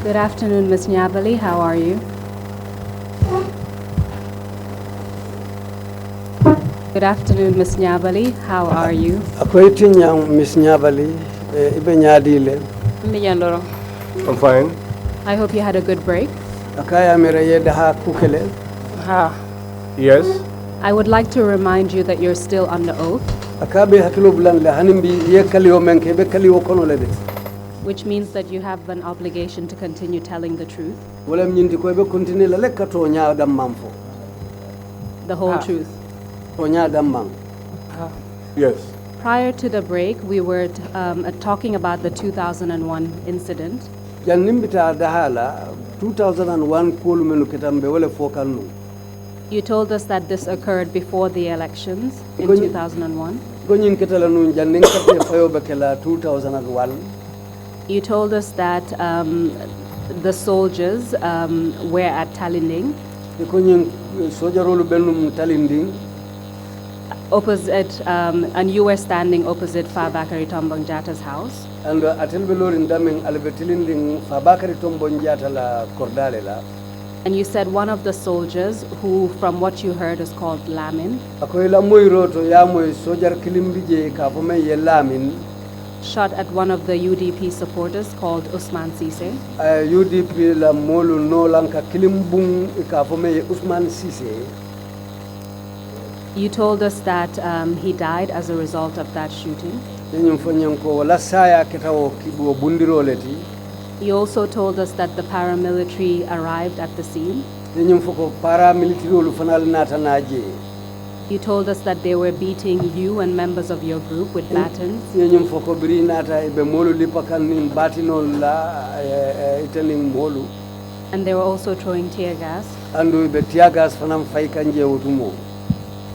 Good afternoon, Ms. Nyaballytrrc. How are you? Good afternoon, Ms. Nyaballytrrc. How are you? Miss Nyaballytrrc, I'm fine. I hope you had a good break. Yes. I would like to remind you that you're still under oath, which means that you have an obligation to continue telling the truth, the whole truth. Yes. Prior to the break, we were talking about the 2001 incident. 2001 You told us that this occurred before the elections in 2001. You told us that the soldiers were at Talinding, opposite, and you were standing opposite Fabakary Tombong Jatta's house. And And you said one of the soldiers, who from what you heard is called Lamin, shot at one of the UDP supporters called Usman Sise. UDP la molu no lanka kilimbung ikafome Usman Sise. You told us that he died as a result of that shooting. You also told us that the paramilitary arrived at the scene. You told us that they were beating you and members of your group with batons. And they were also throwing tear gas.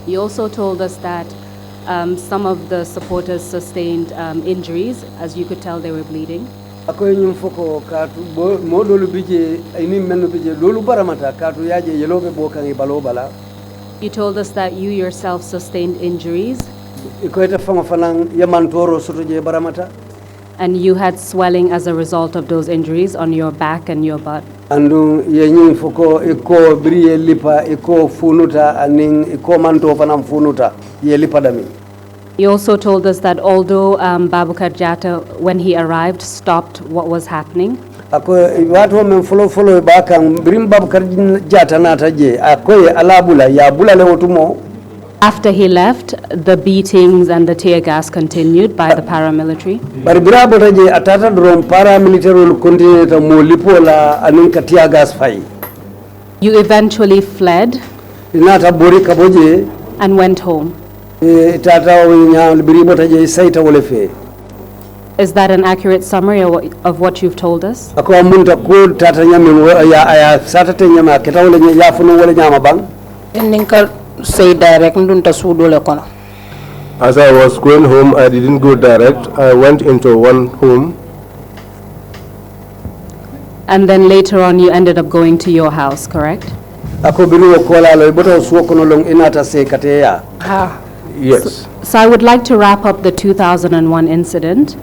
You also told us that some of the supporters sustained injuries. As you could tell, they were bleeding. You told us that you yourself sustained injuries and you had swelling as a result of those injuries on your back and your butt. You also told us that although Babukar Jatta, when he arrived, stopped what was happening, after he left, the beatings and the tear gas continued by the paramilitary. You eventually fled and went home. Is that an accurate summary of what you've told us? As I was going home, I didn't go direct. I went into one home. And then later on, you ended up going to your house, correct? Yes. So I would like to wrap up the 2001 incident.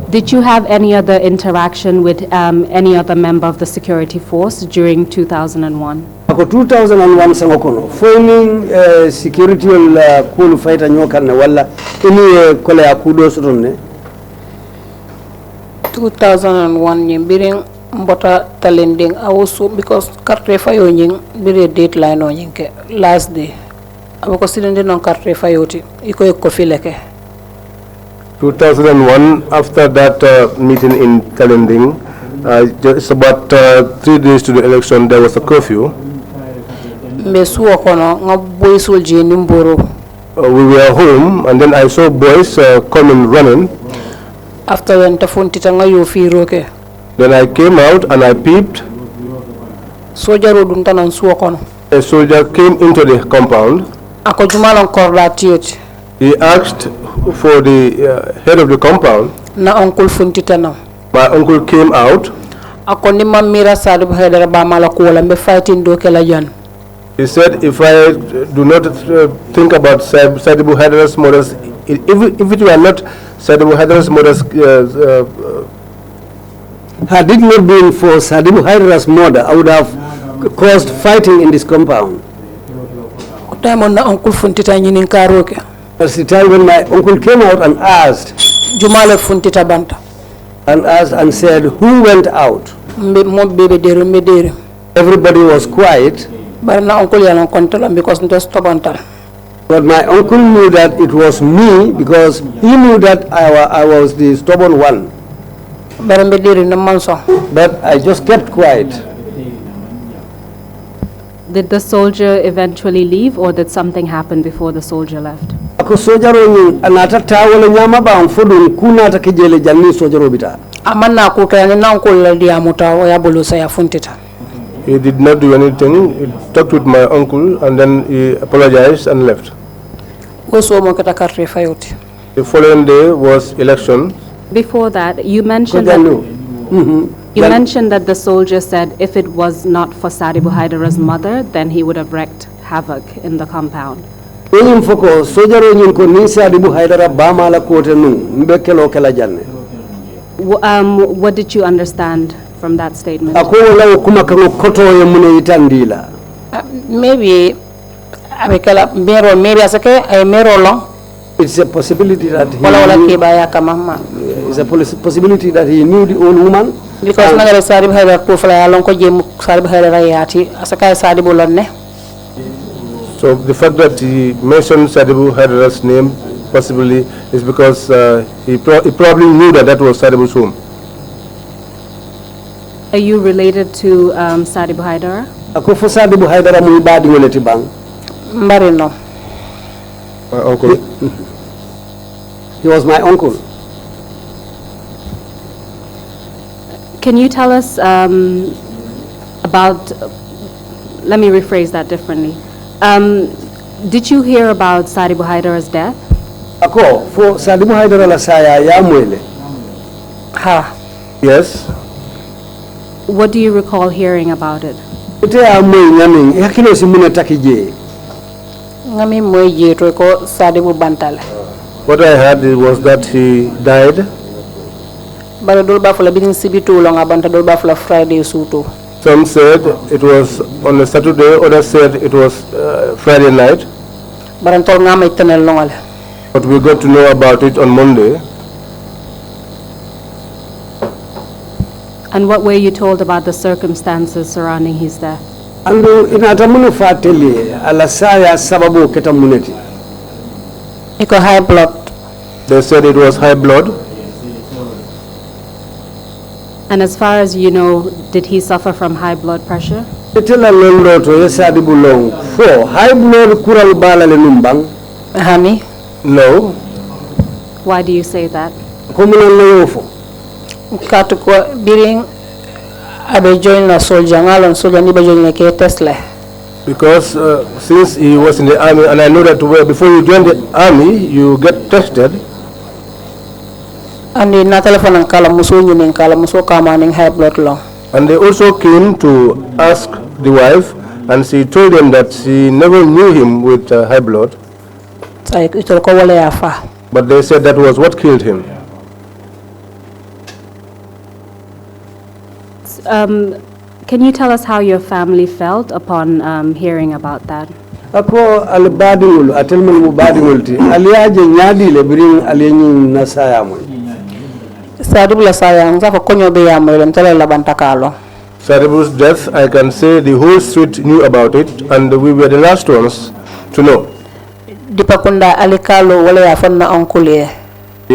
Did you have any other interaction with any other member of the security force during 2001? 2001 sangokono foining security cool fighter nyokanne wala ini kole akudo sotonne 2001 nyimbiring mbota talending also because carte fayo nying bire deadline o nyinke last day abako silende non carte fayoti iko ko fileke 2001, after that meeting in Talending, just about 3 days to the election, there was a curfew. We were home, and then I saw boys coming running. After then I came out and I peeped. A soldier came into the compound. He asked for the head of the compound. Na uncle Funtitana. My uncle came out. He said, if I do not think about Sadibu Haidara's murders, If it were not Sadibu Haidar's mother's had it not been for Sadibu Haidar's mother, I would have caused fighting in this compound. Time na uncle funtita nyinin karoke. That's the time when my uncle came out and asked, Jumale funtita banta. And said, who went out? Everybody was quiet. But my uncle yalan kontola because nto stubborn. But my uncle knew that it was me because he knew that I was the stubborn one. But I just kept quiet. Did the soldier eventually leave, or did something happen before the soldier left? Ako sojaro ni anata tawole nyama ba amfodun kuna takijele janni sojaro bita. Amanna kutayani na uncle dia mutawa ya bulusa ya funtita. He did not do anything. He talked with my uncle and then he apologized and left. The following day was election. Before that, you mentioned that mentioned that the soldier said if it was not for Sadibu Haidara's mother, then he would have wreaked havoc in the compound. What did you understand from that statement? Maybe it's a possibility that he knew the old woman. Because so the fact that he mentioned Sadibu Haidara's name possibly is because he probably knew that was Sadibu's home. Are you related to Sadibu Haidara? Akufo Sadibu Haidara mu ibadi ngoleti bang. Mbarino. My uncle. He was my uncle. Can you tell us about, let me rephrase that differently. Did you hear about Sadibu Haidara's death? Ako, for Sadibu Haidara la saya ya mwele. Ha. Yes. What do you recall hearing about it? Ite ya mwe nyaming, yakino simuna takije. Ngami mweje ko Sadibu bantale. What I heard was that he died. Friday suto. Some said it was on a Saturday, others said it was Friday night. But we got to know about it on Monday. And what were you told about the circumstances surrounding his death? Ando inatamunu fateli alasaya sababu ketamuneti. Iko high blood. They said it was high blood. And as far as you know, did he suffer from high blood pressure? Itela londo to yesadibu long. For high blood kural bala le numbang. Honey? No. Why do you say that? Komuna loyofo. Katu kwa biring abe join na soldier ngalon soldier ni ba join ke Tesla. Because since he was in the army, and I know that before you join the army, you get tested. And na telephone ang kala muso ni kala muso kama ning high blood long. And they also came to ask the wife, and she told them that she never knew him with high blood. But they said that was what killed him. Can you tell us how your family felt upon hearing about that? Ako albadingul atelman mubadingulti aliaje nyadi le biring alienyi nasaya mo. Sadibu's death, I can say the whole street knew about it, and we were the last ones to know. The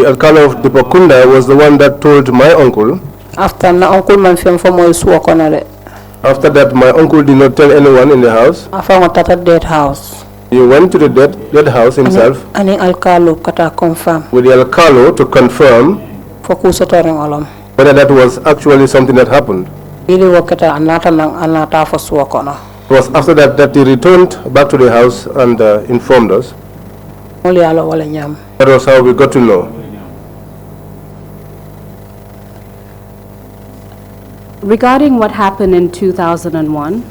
Alcalo of Dipakunda was the one that told my uncle. After that, my uncle did not tell anyone in the house. Dead house. He went to the dead house himself with the Alcalo to confirm whether that was actually something that happened. It was after that he returned back to the house and informed us. That was how we got to know. Regarding what happened in 2001,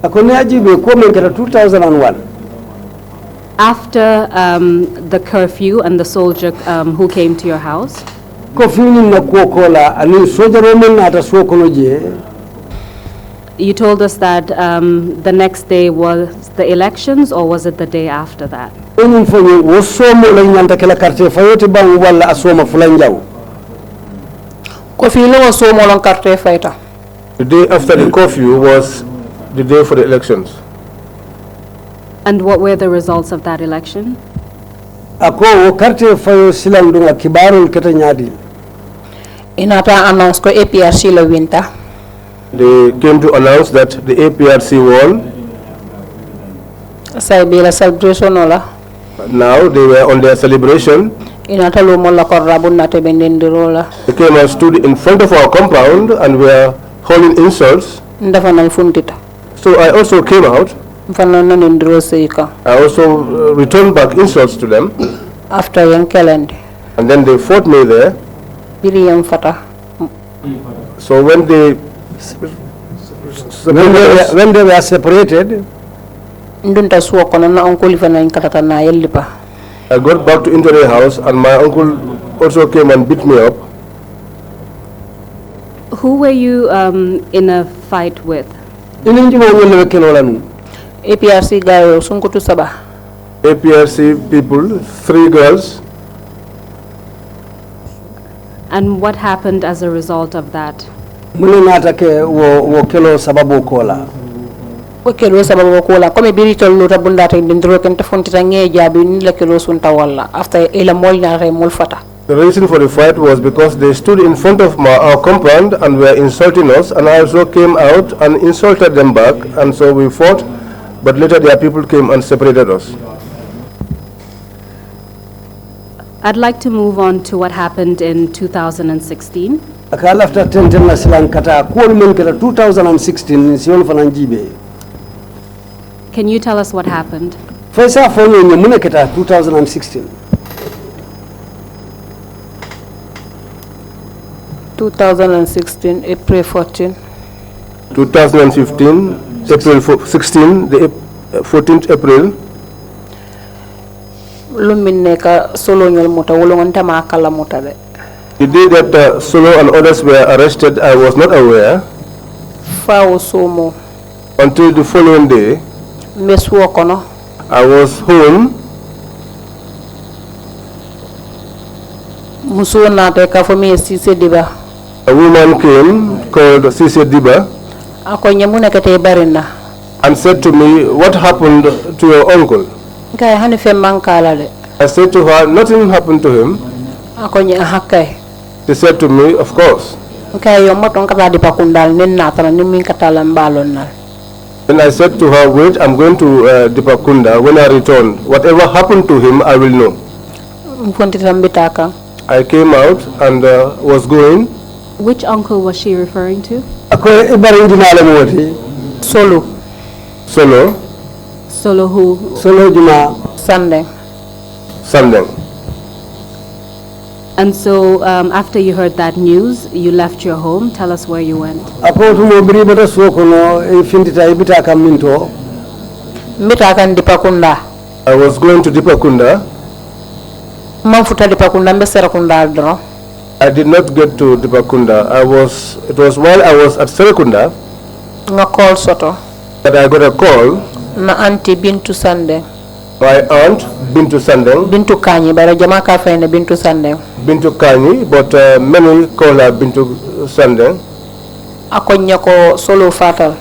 2001. After the curfew and the soldier who came to your house, you told us that the next day was the elections, or was it the day after that? The day after the curfew was the day for the elections. And what were the results of that election? Inata announce ko APRC la winter. They came to announce that the APRC won. Saibila celebration ola. Now they were on their celebration. Inata lumo la ko rabunate bendendirola. They came and stood in front of our compound and were hurling insults. Ndafa na fundita. So I also came out. I also returned back insults to them. After Yankeland. And then they fought me there. So when they were separated, I got back to into the house and my uncle also came and beat me up. Who were you in a fight with? APRC gayo sunkutu saba. APRC people, 3 girls. And what happened as a result of that? Wokelo sababu kola. Wokelo sababu kola. Kome birito luta bundata indindro kenta fontita ngeja bi nila kelo sunta wala. After ila mol na re mol fata. The reason for the fight was because they stood in front of our compound and were insulting us, and I also came out and insulted them back, and so we fought. But later their people came and separated us. I'd like to move on to what happened in 2016. After 2016, can you tell us what happened? 2016. 2016, April 14. 2015, April 16, the 14th April. The day that Solo and others were arrested, I was not aware. Until the following day, I was home. A woman came called Sise Diba and said to me, "What happened to your uncle?" I said to her, "Nothing happened to him." She said to me, "Of course." Then I said to her, "Wait, I'm going to Dipakunda. When I return, whatever happened to him, I will know." I came out and was going. Which uncle was she referring to? Solo. Solo. Solo who? Solo Juma. Sunday. Sunday. And so after you heard that news, you left your home. Tell us where you went. I was going to Dipakunda. I did not get to Dipakunda. It was while I was at Serekunda that I got a call. Na auntie Bintou Sunday. My aunt Bintou Sunday. Bintou Kanyi, but Jama ka fene Bintou Sunday. Bintou Kanyi, but many call her Bintou Sunday. Akonya ko Solo fatal.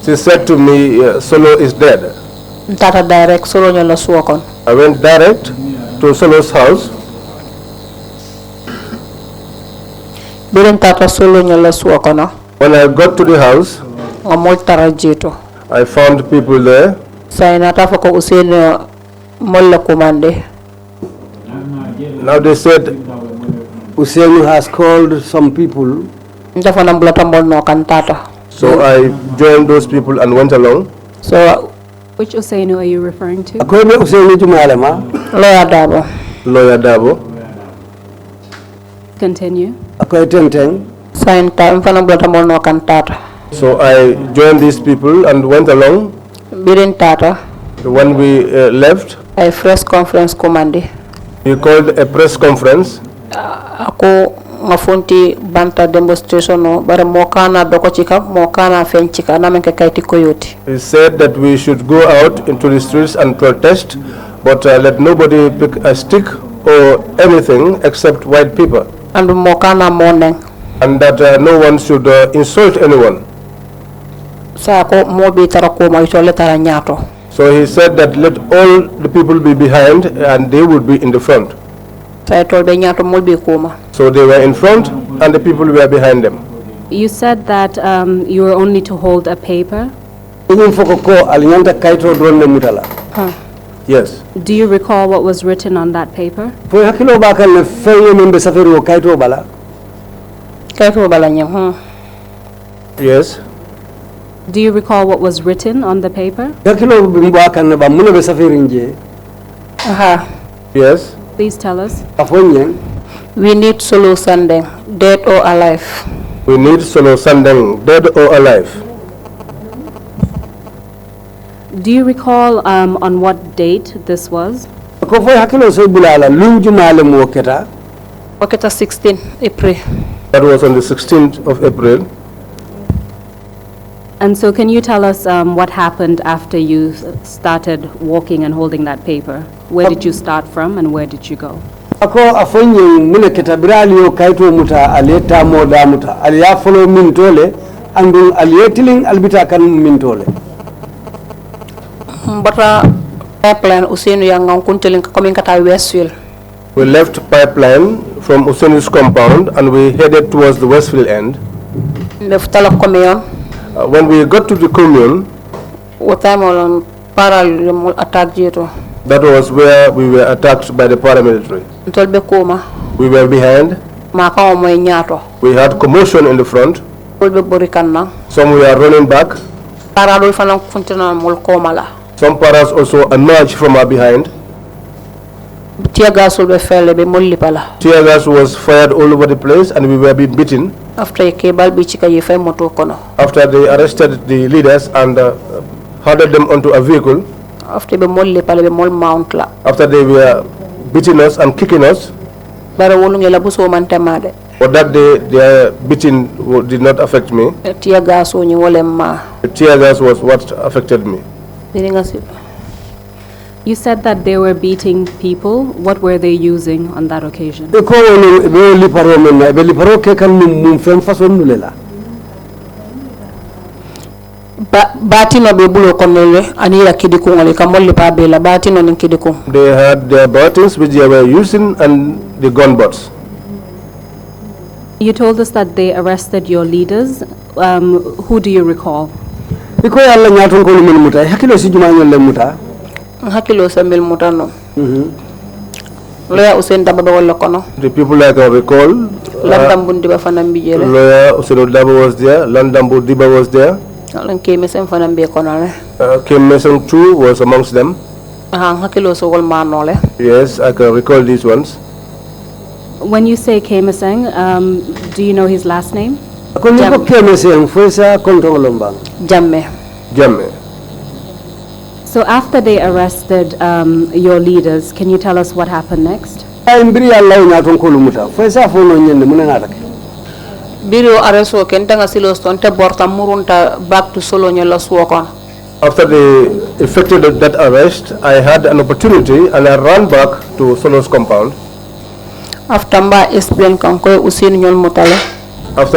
She said to me, "Solo is dead." Tata direct Solo nyala suokon. I went direct to Solo's house. Biren tata Solo nyala suokona. When I got to the house, amol tarajito. I found people there. Now they said Hussein has called some people. So I joined those people and went along. So which Usainu are you referring to? Lawyer Dabo. Lawyer Dabo. Continue. So I joined these people and went along. Birin Tata. When we left, a press conference commande. He called a press conference. Ako ngafunti banta demonstration no bare mokana dokochika mokana fenchika namenke kaiti koyoti. He said that we should go out into the streets and protest, but let nobody pick a stick or anything except white people. And mokana morning. And that no one should insult anyone. Sa ko mobi tarako ma itole tara nyato. So he said that let all the people be behind and they would be in the front. So they were in front and the people were behind them. You said that you were only to hold a paper. Yes. Do you recall what was written on that paper? Yes. Do you recall what was written on the paper? Yes. Please tell us. We need Solo Sandeng, dead or alive. We need Solo Sandeng, dead or alive. Do you recall on what date this was? Oketa 16 April. That was on the 16th of April. And so can you tell us what happened after you started walking and holding that paper? Where did you start from and where did you go? Ako afonyi mune ketabirali yo kaito muta aleta moda muta aliya follow mintole andul aliyetiling albita kan mintole. Mbata pipeline usenu yang kunteling coming kata Westfield. We left pipeline from Usenu's compound and we headed towards the Westfield end. When we got to the commune, that was where we were attacked by the paramilitary. We were behind. We had commotion in the front. Some were running back. Some paras also emerged from our behind. Tear gas was fired all over the place and we were being beaten. After they arrested the leaders and herded them onto a vehicle. After they were beating us and kicking us. But that day their beating did not affect me. The tear gas was what affected me. You said that they were beating people. What were they using on that occasion? They had their batons which they were using and the gun butts. You told us that they arrested your leaders. Who do you recall? The people I can recall, lawyer Usenu Daba was there, Landambu Diba was there, Kim Mesong too was amongst them. Yes, I can recall these ones. When you say Kemaseng, do you know his last name? Jamme. Jamme. So after they arrested your leaders, can you tell us what happened next? Biro areso kentanga silos tonte borta murunta back to Solo nyala suokon. After they effected that arrest, I had an opportunity and I ran back to Solo's compound. After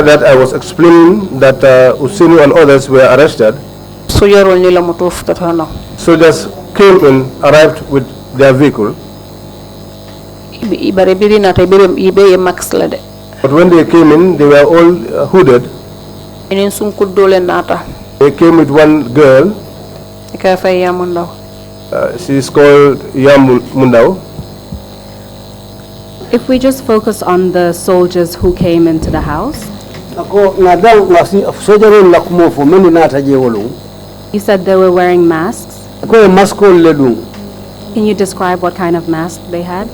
that, I was explaining that Usenu and others were arrested. Soldiers came in, arrived with their vehicle. But when they came in, they were all hooded. They came with one girl. She is called Mundau. If we just focus on the soldiers who came into the house. You said they were wearing masks. Can you describe what kind of mask they had?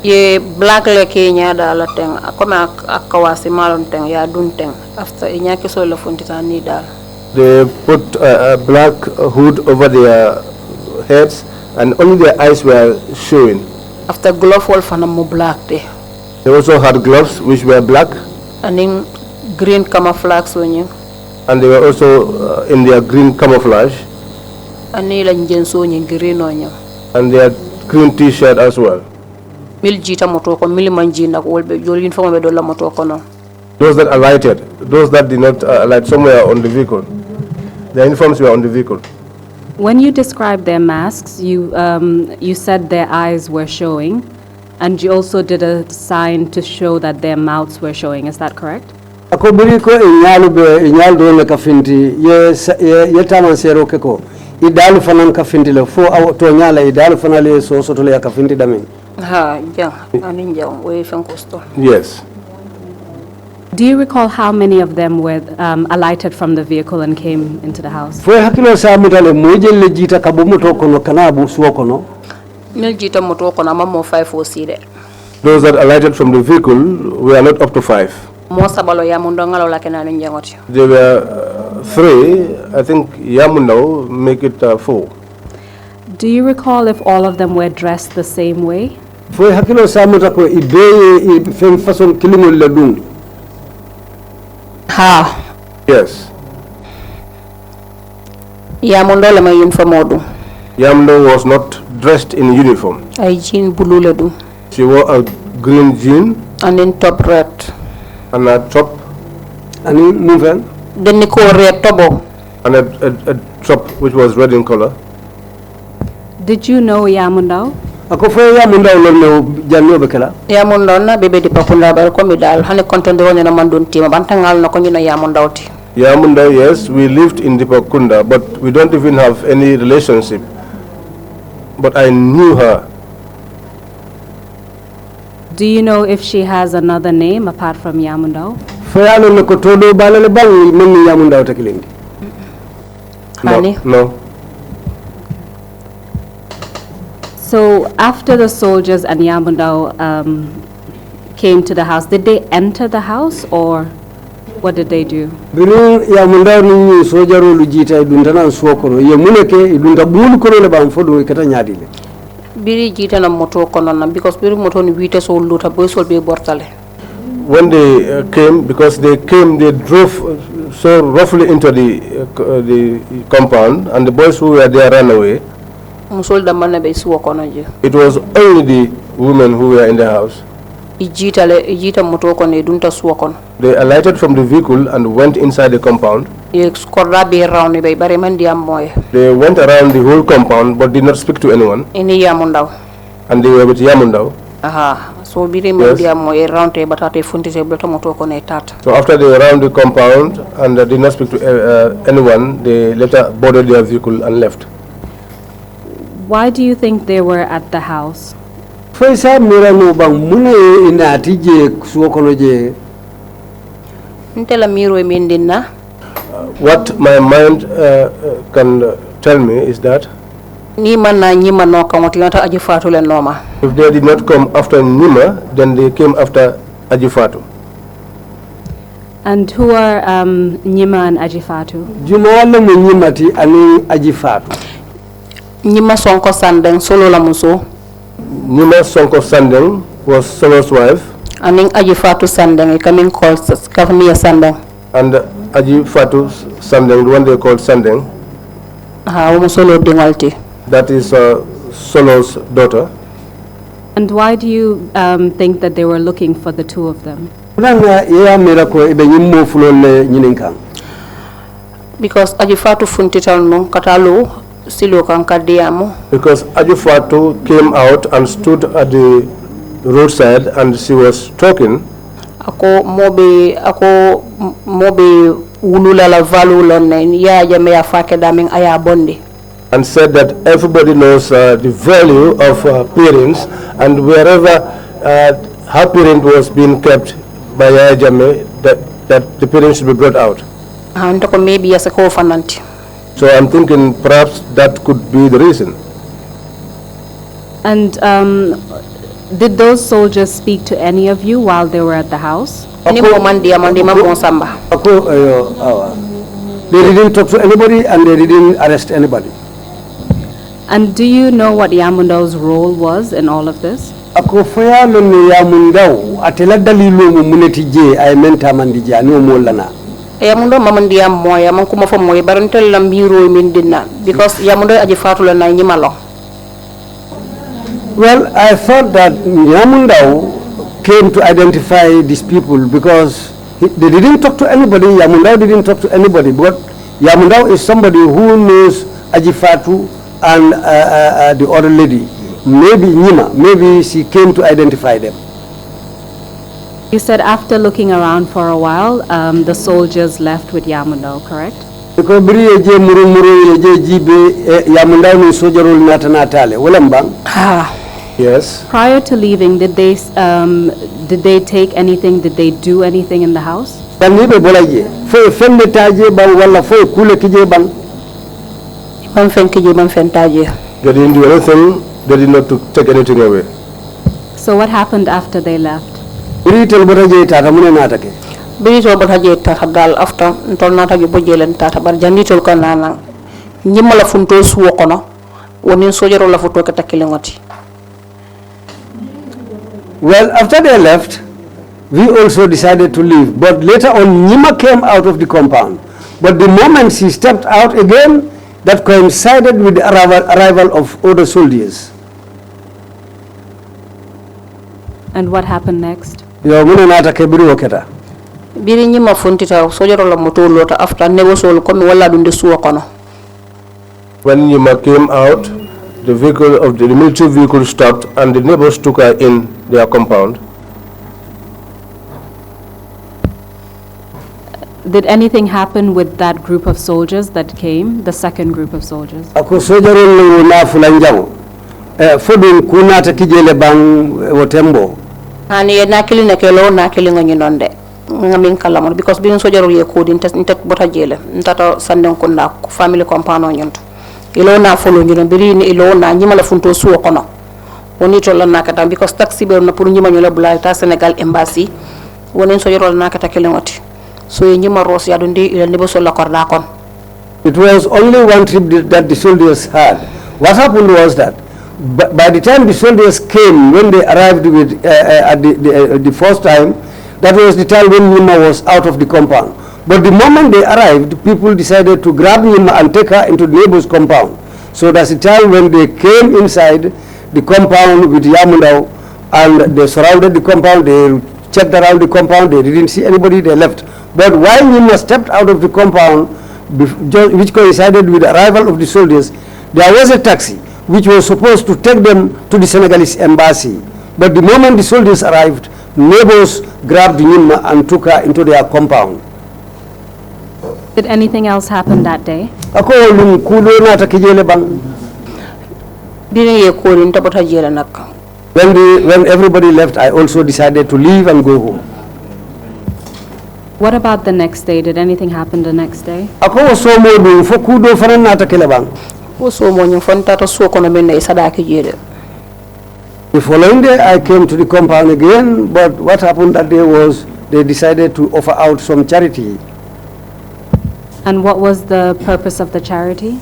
Ye black leke nyada la teng akoma akawasi malon teng ya dun teng after inyake so la funtita ni dal. They put a black hood over their heads, and only their eyes were showing. After glove wall fanamo black de. They also had gloves which were black. And in green camouflage on you. And they were also in their green camouflage. And green on you. And their green t-shirt as well. Miljita motoko, milimanjina, you'll inform me dollar motoko no. Those that alighted, those that did not alight somewhere on the vehicle. Their uniforms were on the vehicle. When you described their masks, you said their eyes were showing, and you also did a sign to show that their mouths were showing. Is that correct? Ako biri ko inyal do le kafinti ye taman sero ke ko idalu fanan kafinti le fo to nyala idalu fanale so to le kafinti damin. Ha, yeah, aninja we fankosto. Yes. Do you recall how many of them were alighted from the vehicle and came into the house? Fo hakilo sa mutale mojel le jita kabumoto kono kanabu suwo kono. Mil jita moto kono mamo 5 o sire. Those that alighted from the vehicle were not up to 5. Mo sabalo ya mundo ngalo la kenano njangoti. There were 3. I think Yamundo make it 4. Do you recall if all of them were dressed the same way? Fo hakilo sa mutako ideye fem façon kilimol le dum. Ha. Yes. Yamundo le ma uniform odu. Yamundo was not dressed in uniform. Ay jean blue le du. She wore a green jean. And then top red. And a top. And moving. Then ko red tobo. And a top which was red in color. Did you know Yamundo? Ako fo Yamundo lo no janno bekala. Yamundo na bebe di pakunda bar ko mi dal hane kontende woni na mandun tima bantangal na ko nyina Yamundo ti. Yamundo, yes, we lived in Dipakunda, but we don't even have any relationship. But I knew her. Do you know if she has another name apart from Yamundo? Fo yalo le ko todo balale bang men Yamundo takilindi. No. So after the soldiers and Yamundo came to the house, did they enter the house or what did they do? Bini Yamundo ni sojaro lu jita duntana suokono ye muneke dunta bulu kono le bam fodo kata nyaadile. Biri jita na moto kono na because biri moto ni wite so luta boy sol be bortale. When they came, because they drove so roughly into the compound, and the boys who were there ran away. It was only the women who were in the house. They alighted from the vehicle and went inside the compound. They went around the whole compound but did not speak to anyone. And they were with Yamundo. So yes. So after they round the compound and did not speak to anyone, they later boarded their vehicle and left. Why do you think they were at the house? What my mind can tell me is that if they did not come after Nima, then they came after Ajifatu. And who are Nima and Ajifatu? Nima Sonko Sandeng solo la muso. Nima Sonko Sandeng was Solo's wife. And Ajifatu Sandeng, coming called Kafamia Sandeng. And Ajifatu Sandeng, the one they called Sandeng. That is Solo's daughter. And why do you think that they were looking for the two of them? Because Ajifatu funtital no katalo silo kankadiamo. Because Ajifatu came out and stood at the roadside and she was talking. Ako mobe ulula la valula nen ya jamea fake daming aya bondi. And said that everybody knows the value of parents, and wherever her parent was being kept by Yaya Jammeh, that the parents should be brought out. And maybe as a co-finance. So I'm thinking perhaps that could be the reason. And did those soldiers speak to any of you while they were at the house? They didn't talk to anybody and they didn't arrest anybody. And do you know what Yamundau's role was in all of this? Ako foya lon Yamundau atela dalilu mu muneti je ay menta mandi je no molana. Yamundo mamandi am moya man kuma fo moy barantel lam biro min dinna because Yamundo aji fatula na nyimalo. Well, I thought that Yamundau came to identify these people because they didn't talk to anybody. Yamundau didn't talk to anybody, but Yamundau is somebody who knows Ajifatu and the other lady. Maybe Nima, maybe she came to identify them. You said after looking around for a while, the soldiers left with Yamundau, correct? Because bri eje muru eje jibe Yamundau ni sojarul natanatale. Welambang. Yes. Prior to leaving, did they take anything? Did they do anything in the house? Tanibe bolaje. Foi femme taje bang wala foi kule kije bang. Man fen kije man fen taje. They didn't do anything. They did not take anything away. So what happened after they left? Biritel botaje tata mune natake. Birito botaje tata dal after ntol natake bojelen tata bar janditol ko nana nyimala funto suwo kono wonin sojaro la foto ka takilengoti. Well, after they left, we also decided to leave. But later on, Nima came out of the compound. But the moment she stepped out again, that coincided with the arrival of other soldiers. And what happened next? Yo muna nata kebiri waketa. Biri nyima funtita sojaro la moto lota after nebo sol komi wala dunde suwo kono. When Nima came out, the military vehicle stopped and the neighbors took her in their compound. Did anything happen with that group of soldiers that came, the second group of soldiers? Ako sojaro na fulanjang. Fodun kunata kijele bang wotembo. Ani na kili na kelo na kili ngo nyinonde. Ngamin kala because bin sojaro ye ko din tek bota jele. Ntata sanden ko na family compound nyonto. Ilo na follow ñu biri ni ilo na ñima la funto suwo kono woni to la nakata because taxi be na pour ñima ñu la bula ta Senegal embassy woni so yorol nakata kelengoti so ñima ros ya do ndi ila nebo so la korda kon. It was only one trip that the soldiers had. What happened was that by the time the soldiers came, when they arrived with at the first time, that was the time when Nima was out of the compound. But the moment they arrived, people decided to grab Nima and take her into the neighbor's compound. So that's the time when they came inside the compound with Yamundau and they surrounded the compound, they checked around the compound, they didn't see anybody, they left. But while Nima stepped out of the compound, which coincided with the arrival of the soldiers, there was a taxi which was supposed to take them to the Senegalese embassy. But the moment the soldiers arrived, neighbors grabbed Nima and took her into their compound. Did anything else happen that day? Ako lum kulo na ta kijele bang. Biri ye ko rin tabata jela nak. When everybody left, I also decided to leave and go home. What about the next day? Did anything happen the next day? Ako so mo do fo kudo fanan na ta kele bang. O so mo ñu fonta to so kono men e sadaki jele. The following day, I came to the compound again, but what happened that day was they decided to offer out some charity. And what was the purpose of the charity?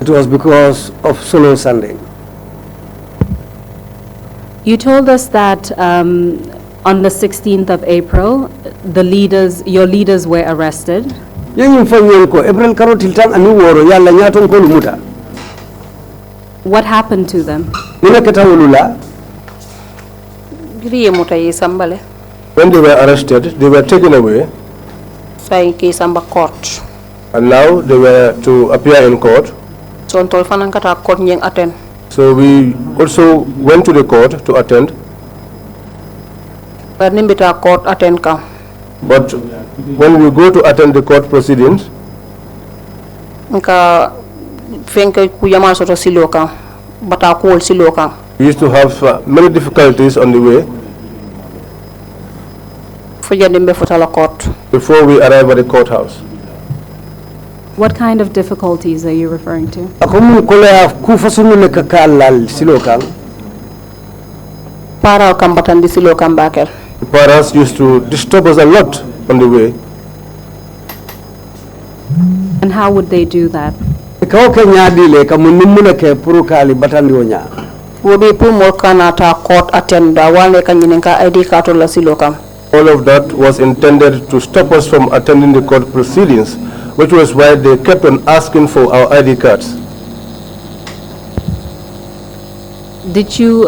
It was because of Solo Sunday. You told us that on the 16th of April, your leaders were arrested. What happened to them? When they were arrested, they were taken away. And now they were to appear in court. So we also went to the court to attend. But when we go to attend the court proceedings, we used to have many difficulties on the way before we arrive at the courthouse. What kind of difficulties are you referring to? The paras used to disturb us a lot on the way. And how would they do that? Wobi pu molkanata court attenda wale kanyininka ID card la silokam. All of that was intended to stop us from attending the court proceedings, which was why they kept on asking for our ID cards. Did you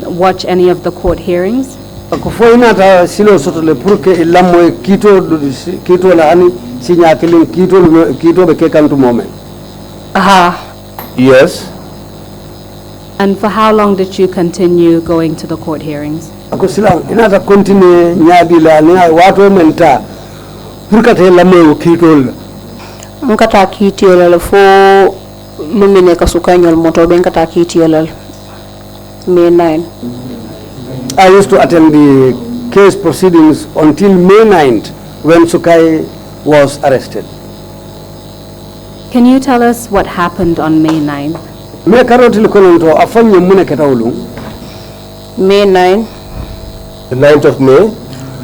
watch any of the court hearings? Yes. And for how long did you continue going to the court hearings? Nkata kitiolal fo lumine kasukanyol moto benkata kitiolal May 9. I used to attend the case proceedings until May 9th when Sukai was arrested. Can you tell us what happened on May 9th? May 9, the 9th of May,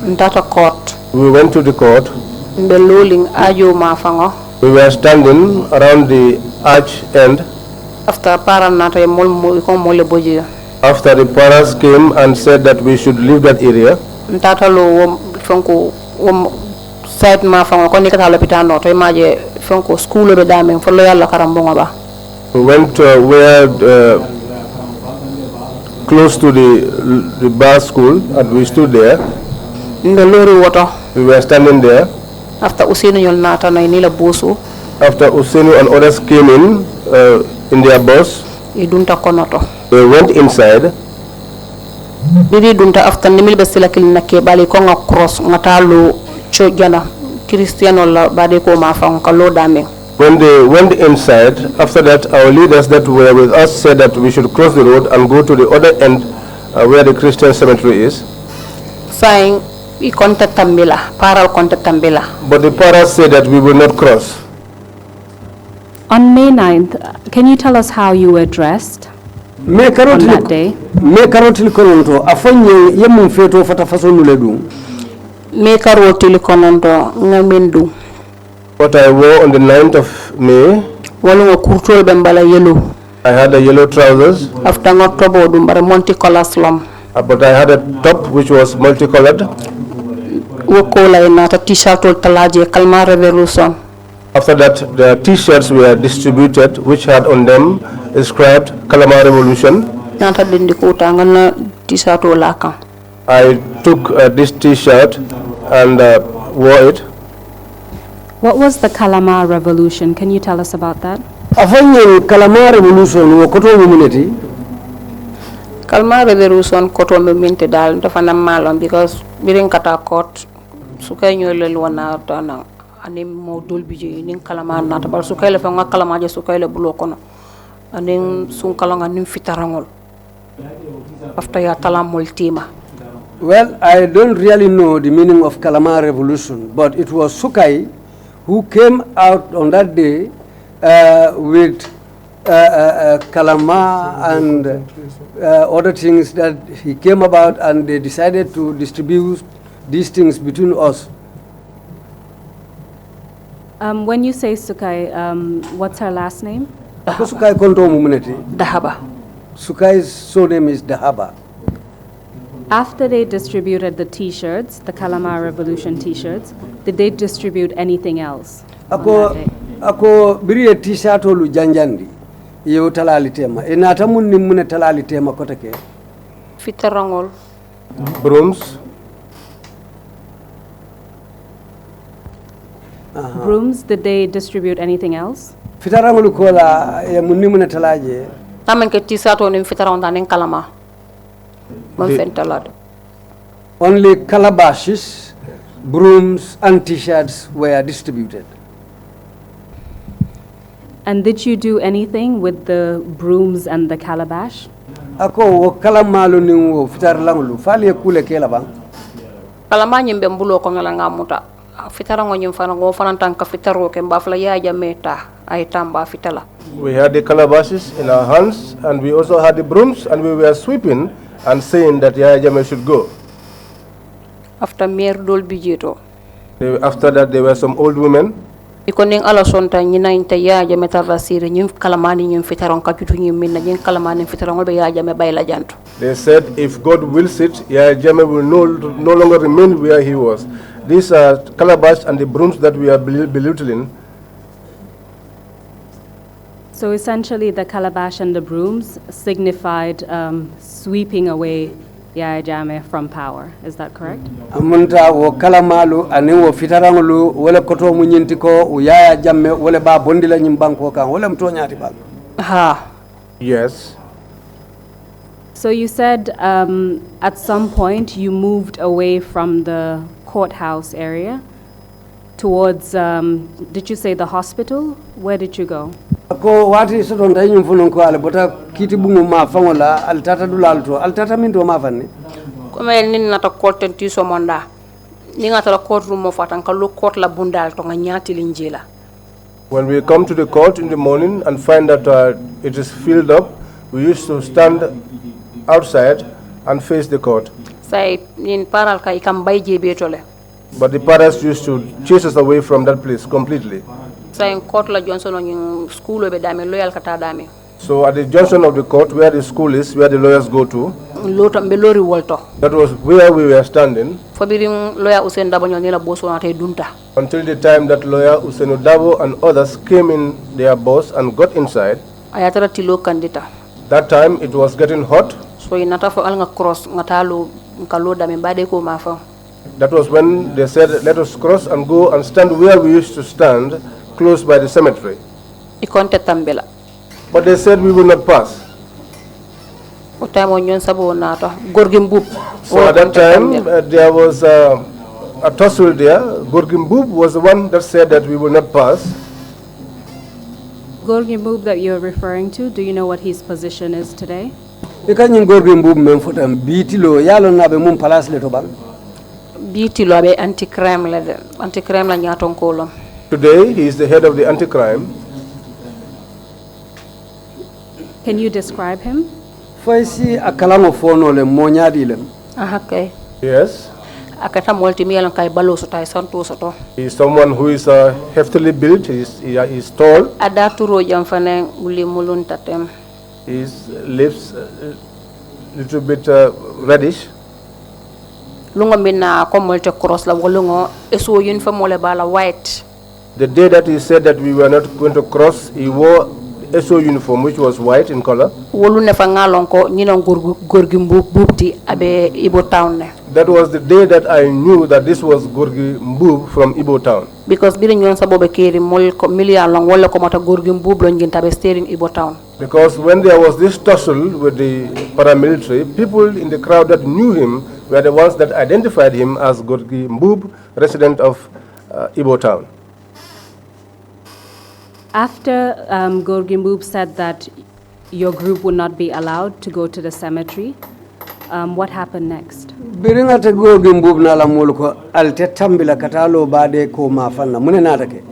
Ndata court. we went to the court. Mbeluling ajo mafango. We were standing around the arch end. After paranata mole boji. After the paras came and said that we should leave that area. Ndata lo fonko side mafango ko nikata lopitano to imaje fonko school be dame fo lo yalla karambonga ba. We went where close to the bar school, and we stood there. We were standing there. After Usenu nata na inila busu. After Usenu and others came in their bus. Idunta konoto. They went inside. Bibi dunta after nimil besila kilina kebali ko nga cross ngatalo chojana Cristiano la bade ko mafang kalo dame. When they went inside, after that, our leaders that were with us said that we should cross the road and go to the other end where the Christian cemetery is. Saying, we contact Tambila, paral contact Tambila. But the paras said that we will not cross. On May 9th, can you tell us how you were dressed on that day? Me karoti likononto ngamendu. What I wore on the 9th of May, I had a yellow trousers, after multicolored slum. but I had a top which was multicolored. After that, the t-shirts were distributed which had on them inscribed Kalama Revolution. I took this t-shirt and wore it. What was the Kalama Revolution? Can you tell us about that? Kalama Revolution Kalama Revolution koto memente dal ndafana malon because birin kata court sukay ñolel wana tana ani mo dolbije nin kalama nata bar sukay la fa nga kalama je sukay la bulo kono anin sun kalanga nim fitarangol after ya talamol tima. Well, I don't really know the meaning of Kalama Revolution, but it was Sukai who came out on that day with Kalama and other things that he came about, and they decided to distribute these things between us. When you say Sukai, what's her last name? Sukai Konto Mumuneti. Dahaba. Sukai's surname is Dahaba. After they distributed the T-shirts, the Kalama Revolution T-shirts, did they distribute anything else? Ako biriye T-shirt olu janjandi yo talali tema. Enata munni mune talali tema kotake. Fitarangol. Brooms. Brooms, did they distribute anything else? Fitarangol kola ya munni mune talaje. Tamen ke T-shirt onu fitarang danen Kalama. Only calabashes, brooms and t-shirts were distributed. And did you do anything with the brooms and the calabash? Ako wo kalamalu ni wo fitar langulu fali kule kela bang. Kalama nyimbe mbulo ko ngala ngamuta. Fitarango nyim fana go fana tanka fitaro ke mbafla ya jameta ay tamba fitala. We had the calabashes in our hands, and we also had the brooms, and we were sweeping and saying that Yaya Jammeh should go. After Mayor Dolby Jito. After that, there were some old women. Ikoning ala sonta nyina inte ya jame tarasiri nyum kalamani nyum fitaron kajutu nyum minna nyum kalamani fitaron be ya jame bayla jantu. They said if God wills it, Yaya Jammeh will no longer remain where he was. These are calabash and the brooms that we are belittling. So essentially, the calabash and the brooms signified sweeping away Yaya Jammeh from power. Is that correct? Amunta wo kalamalu ani wo fitarangulu wala koto munyinti ko Yaya Jammeh wala ba bondila nyimbanko kan wala mtonyati bal. Ha. Yes. So you said at some point you moved away from the courthouse area towards, did you say the hospital? Where did you go? Ko wati soto nda nyumfuno ko ale bota kiti bungu ma fangola al tata dulalto al tata minto ma fanni Ko me nin nata court ti so monda ni ngata la court room mo fatan kallo court la bundal to nga nyati linjila. When we come to the court in the morning and find that it is filled up, we used to stand outside and face the court. Say nin paral ka ikam bayje betole. But the parents used to chase us away from that place completely. Say court la Johnson on school be dame loyal kata dame. So at the junction of the court where the school is, where the lawyers go to, Lotam be lori wolto. that was where we were standing Fobiring lawyer Usen Dabonyo nila boso na te dunta. until the time that lawyer Usenu Dabo and others came in their bus and got inside. Ayatara tilo kandita. That time it was getting hot. So inata fo al nga cross ngatalo nkalo dame bade ko mafa. That was when they said, let us cross and go and stand where we used to stand, close by the cemetery. Ikonte tambela. But they said we will not pass. O time on yon sabo nata gorgim So at that time, there was a tussle there. Gorgimbub was the one that said that we will not pass. Gorgi Mbub that you're referring to, do you know what his position is today? ikanyin gorbi mbub men fotam bitilo yalo nabe mum palace le to bal Biti lo abe anti-crime la de. Anti-crime la nyaton kolom. Today, he is the head of the anti-crime. Can you describe him? faisi akalamo fono le monyadi le Aha kay. Yes. Akata multi mi kay balo so tay santo so to. He is someone who is heftily built. He is tall. Ada turo jam fane uli mulun tatem. His lips a little bit reddish. Lungo minna ko multi cross la wolungo eso yun fa mole bala white. The day that he said that we were not going to cross, he wore SO uniform, which was white in color. Wolu ne fa ngalon ko ñino gorgi mbubti abe Ibo town ne. That was the day that I knew that this was Gorgi Mbub from Ibo town. Because biri ñon sa bobe keri mol ko million long wala ko mata gorgi mbub lo ngin tabe steering Ibo town. Because when there was this tussle with the paramilitary, people in the crowd that knew him were the ones that identified him as Gorgi Mbub, resident of Ibo town. After Gorgi Mbub said that your group would not be allowed to go to the cemetery, what happened next? biringa te gorgi mbub na la mul ko alte tambila katalo bade ko ma fanna mune nata ke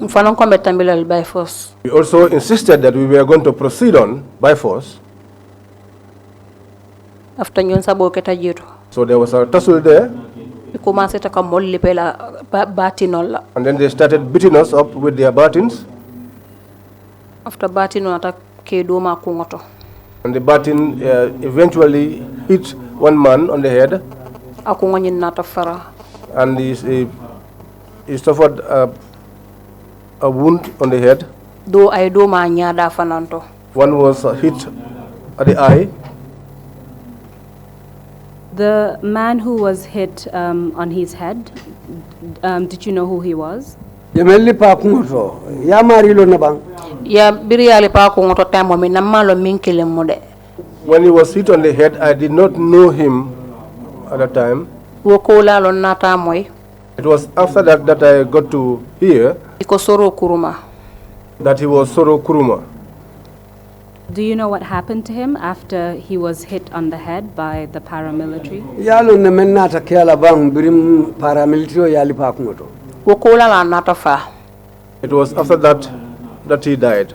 Mfanon ko betambilal by force. We also insisted that we were going to proceed on by force. After ñon sa bo keta jitu. So there was a tussle there, Commencé ta ka mol lipela batinol la. and then they started beating us up with their batons. After batinol ta ke do ma kungoto. And the baton eventually hit one man on the head, Ako ngonyin nata fara. and he suffered a wound on the head. Do ay do ma nyada fananto. One was hit at the eye. The man who was hit on his head, did you know who he was? yemelli pa kungoto ya marilo na bang Ya biri yale pa kungoto tamo mi namalo minkile mode. When he was hit on the head, I did not know him at that time. Woko la lo nata moy. It was after that that I got to hear Iko soro kuruma. that he was Soro Kuruma. Do you know what happened to him after he was hit on the head by the paramilitary? yalo ne men nata kala bang birim paramilitary yali pa kungoto Woko la nata fa. It was after that that he died.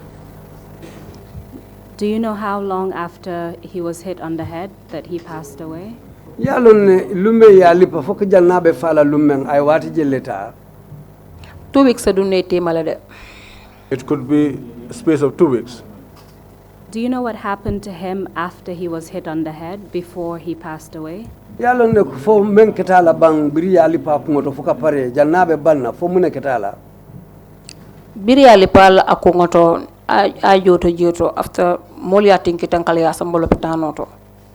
Do you know how long after he was hit on the head that he passed away? Yalon lumbe ya lipa foko jannabe fala lummen ay wati jelleta. 2 weeks adunne temalade. It could be a space of 2 weeks. Do you know what happened to him after he was hit on the head, before he passed away? Yalon ne fo men ketala bang biri ya lipa kungoto foka pare jannabe banna fo mune ketala. Biri ya lipa akungoto ajoto joto after molia tinkitankale asambolo pitanoto.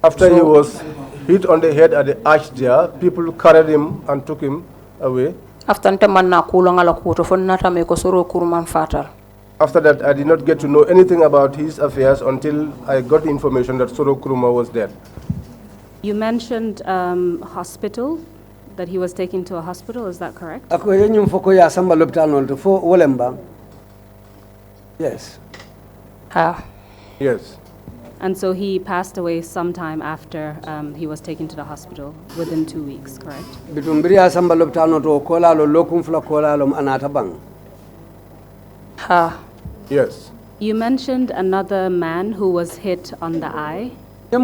After he was hit on the head at the arch there, people carried him and took him away. After ntemanna kulongala kuto fonnata me ko soro kurman fatal. After that, I did not get to know anything about his affairs until I got the information that Soro Kuruma was dead. You mentioned hospital, that he was taken to a hospital, is that correct? Ako yenyum foko ya samba lopitano to fo wolemba. Yes. Yes. And so he passed away sometime after he was taken to the hospital, within 2 weeks, correct? Bitumbiri ya samba lopitano to kola lo lokum fla kola lo anata bang. Yes. You mentioned another man who was hit on the eye. Do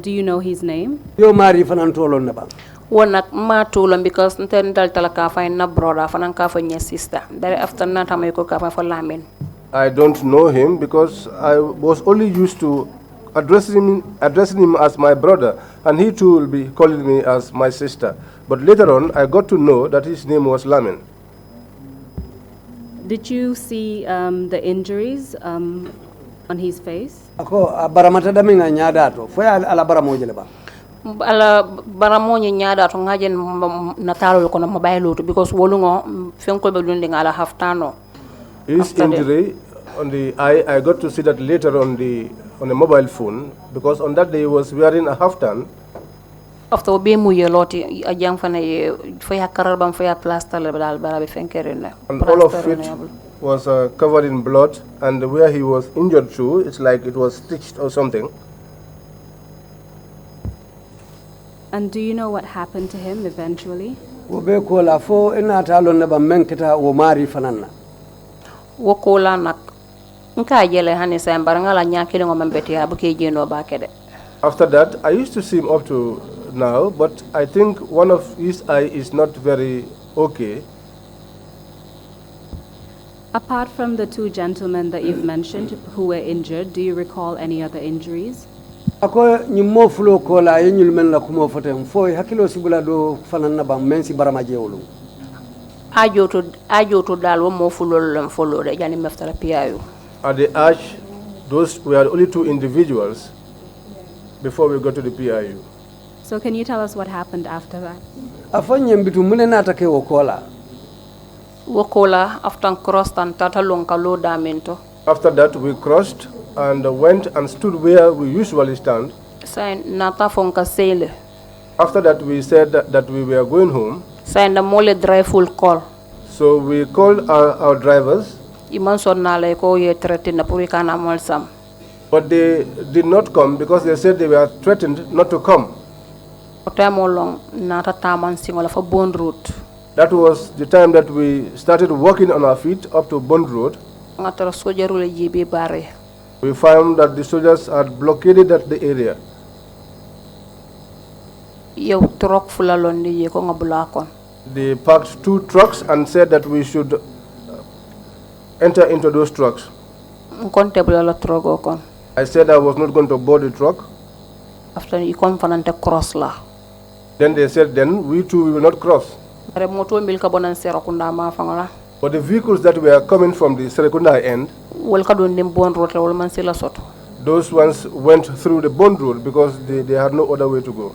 Do you know his name? Yo mari fanan tolo na bang. Wonak ma tulam because ntental talaka fa na brother fanan ka fa nya sister. Dari after na tamay ko ka fa lamin. I don't know him because I was only used to addressing him as my brother, and he too will be calling me as my sister. But later on, I got to know that his name was Lamin. Did you see the injuries on his face? Ako baramata daminga nyada to. Foya ala baramoje le ba. Ala baramoje nyada to ngajen natalo ko na mobile to because wolungo fenko be lundi ngala haftano. His injury on the eye, I got to see that later on a mobile phone, because on that day he was wearing a haftan. After obe mu yeloti a jang fana ye foya karabam foya plaster le dal barabe fenkerene. And all of it was covered in blood, and where he was injured to, it's like it was stitched or something. And do you know what happened to him eventually? Obe kola fo enata lo na ba menketa wo mari fanana. Wokola nak nka yele hani sa mbarangala nyakile ngomambeti abuke jeno bakede. After that, I used to see him up to now, but I think one of his eye is not very okay. Apart from the two gentlemen that you've mentioned who were injured, do you recall any other injuries? Ako nyimo fulo kola yenyul men la kumo fotem fo hakilo sibula do fanana ba mensi barama jewlu. Ajo to dal wo mo fulol lam follow de jani meftara piayu. At the arch, those were only two individuals before we got to the PIU. So can you tell us what happened after that? Afanye mbitu mune natake wokola. Wokola after crossed and tata lonka lo damento. After that, we crossed and went and stood where we usually stand. Sign nata fonka sele. After that, we said that we were going home. Sign the mole drive full call. So we called our drivers. Iman son na le ko ye threatened na puri kana mol sam. But they did not come because they said they were threatened not to come. That was the time that we started walking on our feet up to Bond Road. We found that the soldiers had blockaded the area. They parked 2 trucks and said that we should enter into those trucks. I said I was not going to board the truck. After you come for cross la. Then they said, then we too will not cross. But the vehicles that were coming from the Serekunda end, those ones went through the Bond Road because they had no other way to go.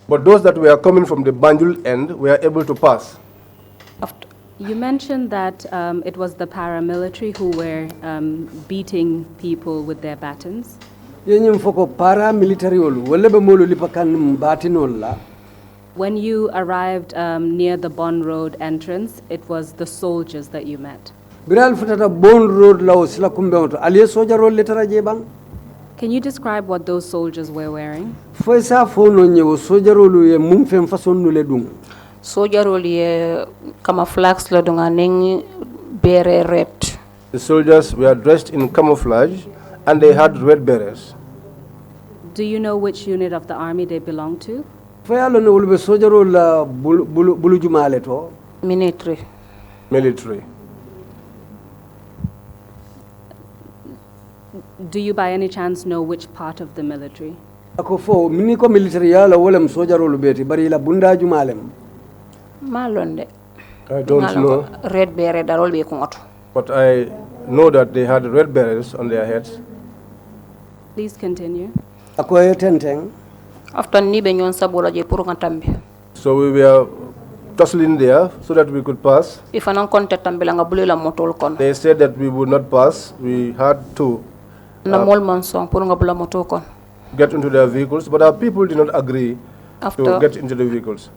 But those that were coming from the Banjul end were able to pass. You mentioned that it was the paramilitary who were beating people with their batons. When you arrived near the Bond Road entrance, it was the soldiers that you met. Can you describe what those soldiers were wearing? Camouflage la dunga nengi bere red. The soldiers were dressed in camouflage and they had red berets. Do you know which unit of the army they belong to? Fayalo no ulbe sojaro la bulu jumale to. Military. Do you by any chance know which part of the military? Ako fo miniko military yala wolem sojaro lubeti bari la bunda jumalem. Malonde. I don't know. Red beret darol be kungoto. But I know that they had red berets on their heads. Please continue. Ako tenteng. After ni be nyon sabola je pour ngatambe. So we were tussling there so that we could pass. If anan konte tambela nga bulela motol kon. They said that we would not pass. We had to Na mol man song pour nga bula moto kon. get into their vehicles, but our people did not agree to get into the vehicles.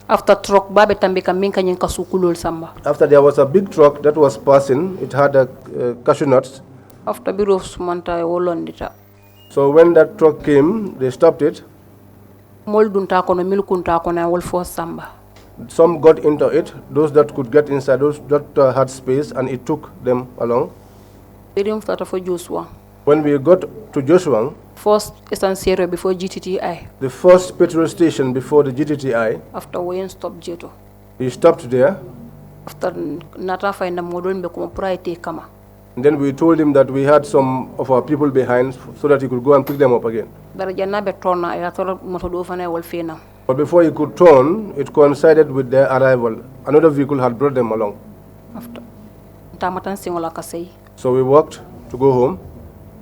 After truck babe tambe ka minka nyen kasukulol samba. After there was a big truck that was passing, it had cashew nuts. After biro sumanta e wolondita. So when that truck came, they stopped it. Mol dunta kono milkunta kono wol fo samba. Some got into it, those that could get inside, those that had space, and it took them along. Birim start for Joshua. When we got to Joshua, First estanciero before GTTI. the first petrol station before the GTTI, After Wayan stop jeto. he stopped there. After nata find a model be como priority kama. And then we told him that we had some of our people behind so that he could go and pick them up again. Bara janna be tonna ya toro moto do fana wol fena. But before he could turn, it coincided with their arrival. Another vehicle had brought them along. After tamatan singola kasei. So we walked to go home.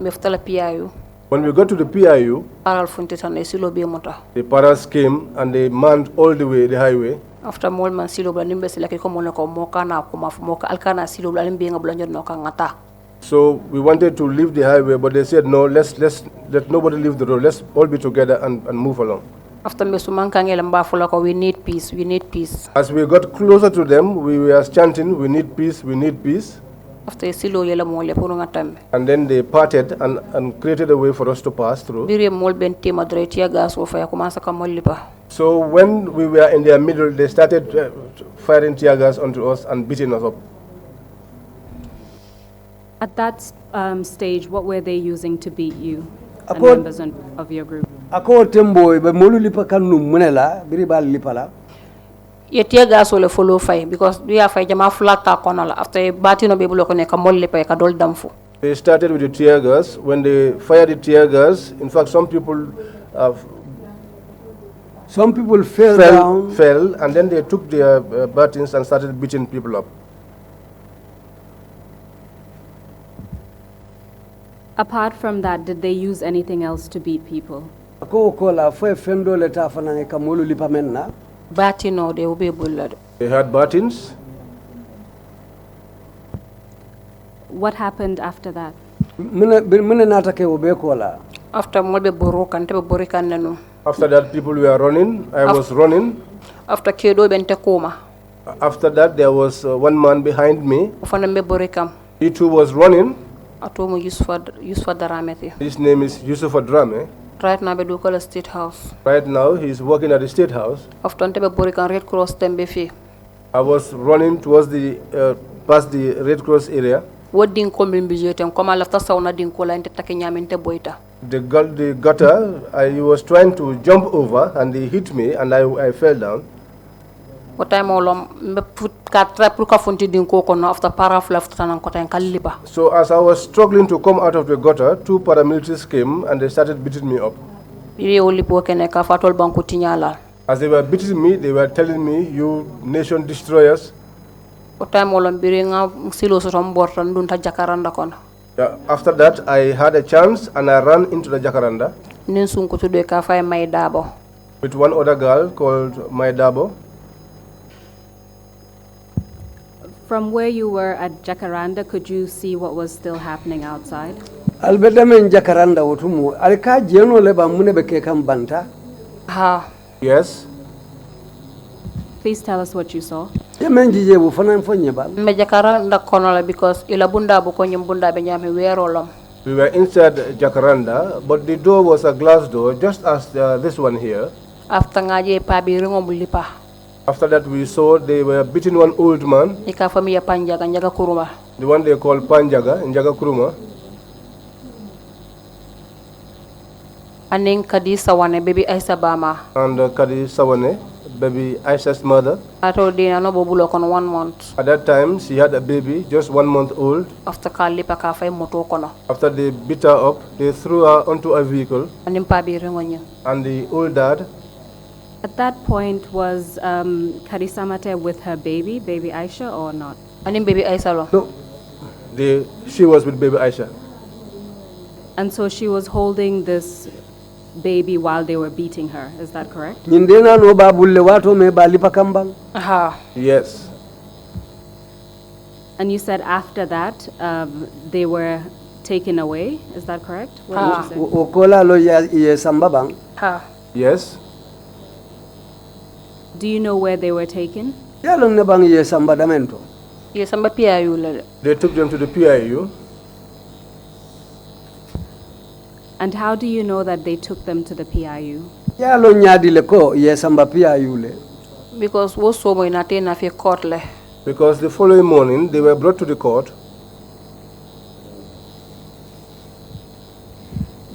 Me ftala PIU. When we got to the PIU, Paral funte tan silo be mota. the paras came and they manned all the way the highway. After mol man silo bla nimbe sila ke ko mo ko moka na ko ma moka alkana silo bla nimbe nga bla no ka ngata. So we wanted to leave the highway, but they said no, let's let nobody leave the road. Let's all be together and move along. After me sumanka ngela mbafula ko we need peace, we need peace. As we got closer to them, we were chanting, we need peace, we need peace. After silo yela mo le pour ngatambe. And then they parted and created a way for us to pass through. Bire mol ben tema dretia gas o fa ya commence ka mollipa. So when we were in their middle, they started firing tear gas onto us and beating us up. At that stage, what were they using to beat you, the Ako- members of your group? Ako tembo be molu lipa kanu munela biri bal lipala. Ye tear gas o le follow fay because we are fay jama flat ka kono la after batino be bulo ko ne ka mollipa ka dol damfu. They started with the tear gas. When they fired the tear gas, in fact, some people fell down. fell, and then they took their batons and started beating people up. Apart from that, did they use anything else to beat people? Ako kola fo fendo leta fana ka molu lipa menna. Batino de obe bullad. They had batons. What happened after that? Mune nata ke obe kola. After molbe borokan tebe borikan nanu. After that, people were running. I was running. After kedo bente koma. After that, there was one man behind me. Ufana mbe borikam. He too was running. Atomo Yusfa Darameti. His name is Yusuf Adrame. Right now be do call State House. Right now, he's working at the State House. After tebe borikan Red Cross tembe fi. I was running towards the past the Red Cross area. What din ko min bijetem koma lafta sauna din ko la inte take nyamente boita. The gutter, he was trying to jump over and he hit me and I fell down. What time olom mbe put ka tra pour ka fonti din ko kono after paraf left tanan ko tan kaliba. So as I was struggling to come out of the gutter, two paramilitaries came and they started beating me up. Iri oli po kene ka fatol banku tinyala. As they were beating me, they were telling me, "You nation destroyers." What time olom biri nga silo so tomborta ndunta jakaranda kono. After that, I had a chance and I ran into the jacaranda Nin sunku tude ka fay may dabo. with one other girl called Maidabo. From where you were at Jacaranda, could you see what was still happening outside? Albeda men jakaranda wotumu. Alika jeno leba mune beke kam banta. Ha. Yes. Please tell us what you saw. Ye men jije bu fana fonye bal. Me jakaranda kono la because ila bunda bu ko nyum bunda be nyame werolom. We were inside Jacaranda, but the door was a glass door, just as this one here. After ngaje pa bi ringo bulipa. After that, we saw they were beating one old man, Ika famia panjaga njaga kuruma. the one they call Panjaga, Njaga Kuruma. Aning Kadi Sawane, baby Aisa Bama. And Kadi Sawane, baby Aisha's mother. Ato Dina no bobulo kono 1 month. At that time, she had a baby, just 1 month old. After Kalipa Kafa moto kono. After they beat her up, they threw her onto a vehicle. Anim Pabi Ringonyo. And the old dad. At that point, was Kadi Samate with her baby Aisha, or not? Anim baby Aisa lo. No. She was with baby Aisha. And so she was holding this baby while they were beating her, is that correct? Nyindena no babulle wato me balipa kambang. Aha. Yes. And you said after that, they were taken away, is that correct? What did you say? Okola lo ye sambabang. Ha. Yes. Do you know where they were taken? Yalo ne bang ye sambadamento. Yes, I'm a PIU. They took them to the PIU. And how do you know that they took them to the PIU? Yalo nyadi le ko ye samba PIU le. Because wo so mo inate na fi court le. Because the following morning, they were brought to the court.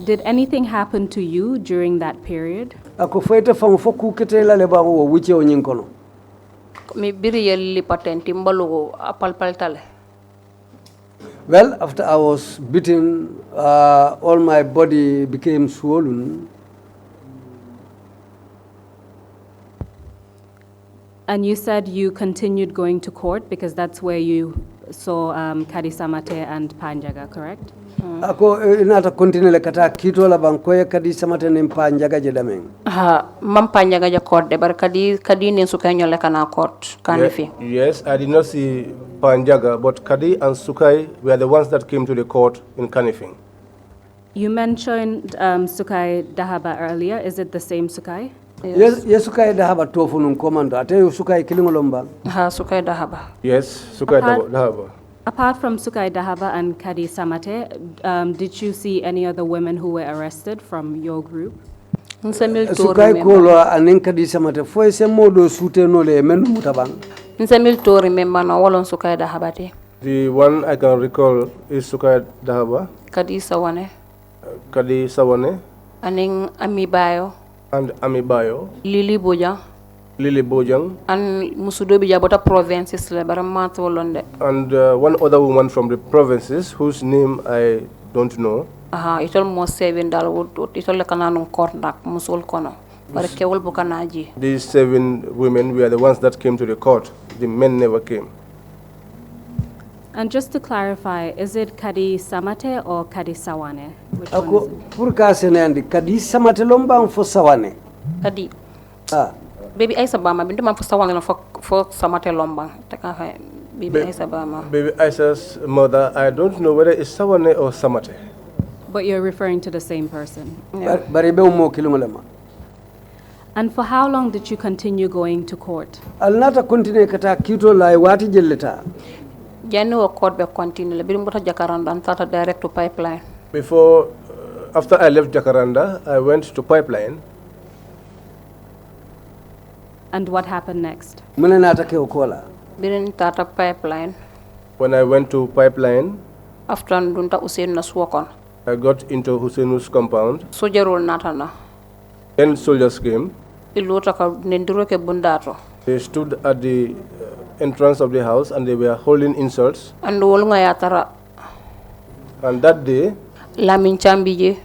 Did anything happen to you during that period? Ako fete fang foku ketela le ba wo wiche onyinkono. Mi biri yelli patenti mbalugo apalpaltale. Well, after I was beaten, all my body became swollen. And you said you continued going to court because that's where you saw Kadi Samate and Panjaga, correct? Ako inata continue le kata kito la bankoye Kadi Samate ne Panjaga jedameng. Ha, mam Panjaga ja court de bar kadi ne sukai nyole kana court kanifi. Yes, I did not see Panjaga, but Kadi and Sukai were the ones that came to the court in Kanifing. You mentioned Sukai Dahaba earlier. Is it the same Sukai? Yes, Sukai Dahaba tofu nung komando. Ate Sukai kilingolomba. Ha, Sukai Dahaba. Yes, Sukai Dahaba. Apart from Sukai Dahaba and Kadi Samate, did you see any other women who were arrested from your group? Sukai kolo anin Kadi Samate foi se modo sute no le menu mutabang. Nsemil to remember no walon Sukai Dahaba te. The one I can recall is Sukai Dahaba. Kadi Sawane. Kadi Sawane. Aning Amibayo. And Amibayo. Lili Bojang. Lily Bojang. And Musudo Bijabota provinces le baramato londe. And one other woman from the provinces whose name I don't know. Aha, it almost $7 would it all kananong kornak musul kono. But kewol bukanaji. These 7 women were the ones that came to the court. The men never came. And just to clarify, is it Kadi Samate or Kadi Sawane? Which one Ako is it? purka senandi Kadi Samate lombang fo Sawane. Kadi. Ah. Baby Aisa Bama, bintu man for Sawane no for Samate lombang. Taka hai Baby Aisa Bama. Baby Aisa's mother, I don't know whether it's Sawane or Samate. But you're referring to the same person. Bari be umo kilingolema. And for how long did you continue going to court? Alnata continue kata kito la wati jelleta. Jani wo court be continue le birum bota jakaranda and tata direct to pipeline. Before, after I left Jacaranda, I went to Pipeline. And what happened next? Muna nata ke okola. Birin tata pipeline. When I went to Pipeline, After ndunta usen na suwakon. I got into Husseinu's compound. Sojarol natana. 10 soldiers came. Ilota ka nendiro ke bundato. They stood at the entrance of the house and they were holding insults. And wol nga yatara And that day, Lamin Chambije,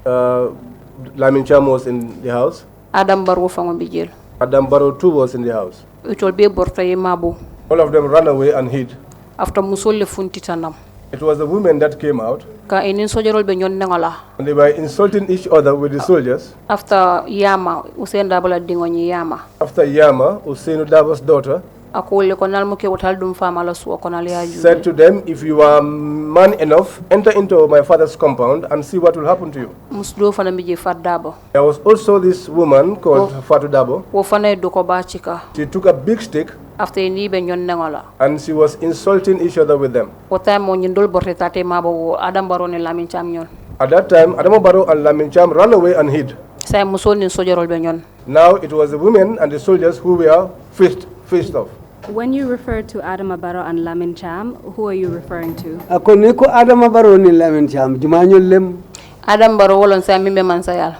Lamin Cham was in the house. Adam Barrow fango bijel. Adam Barrow too was in the house. It will be borta ye mabu. All of them ran away and hid. After musol le funti tanam. It was the women that came out Ka inin sojarol be nyon nengola. and they were insulting each other with the soldiers. After Yama, usen dabala dingonyi Yama. After Yama, Usainu Dabo's daughter, Akole konal muke wotal dum fama la suwa konal ya said to them, if you are man enough, enter into my father's compound and see what will happen to you. Musdo fana bije fat dabo. There was also this woman called Fatu Dabo. Wo fana doko ba chika. She took a big stick After ni be nyon nengola. and she was insulting each other with them. Wo time mo nyindol borte tate mabo wo Adam Barrow ne Lamin Cham nyon. At that time, Adamo Barrow and Lamin Cham ran away and hid. Say musol ni sojarol be nyon. Now it was the women and the soldiers who were faced off. When you refer to Adam Abaro and Lamin Cham, who are you referring to? Ako niko Adama Baro ni Lamin Cham jumanyo lem. Adam Barrow wolon say mimbe mansayal.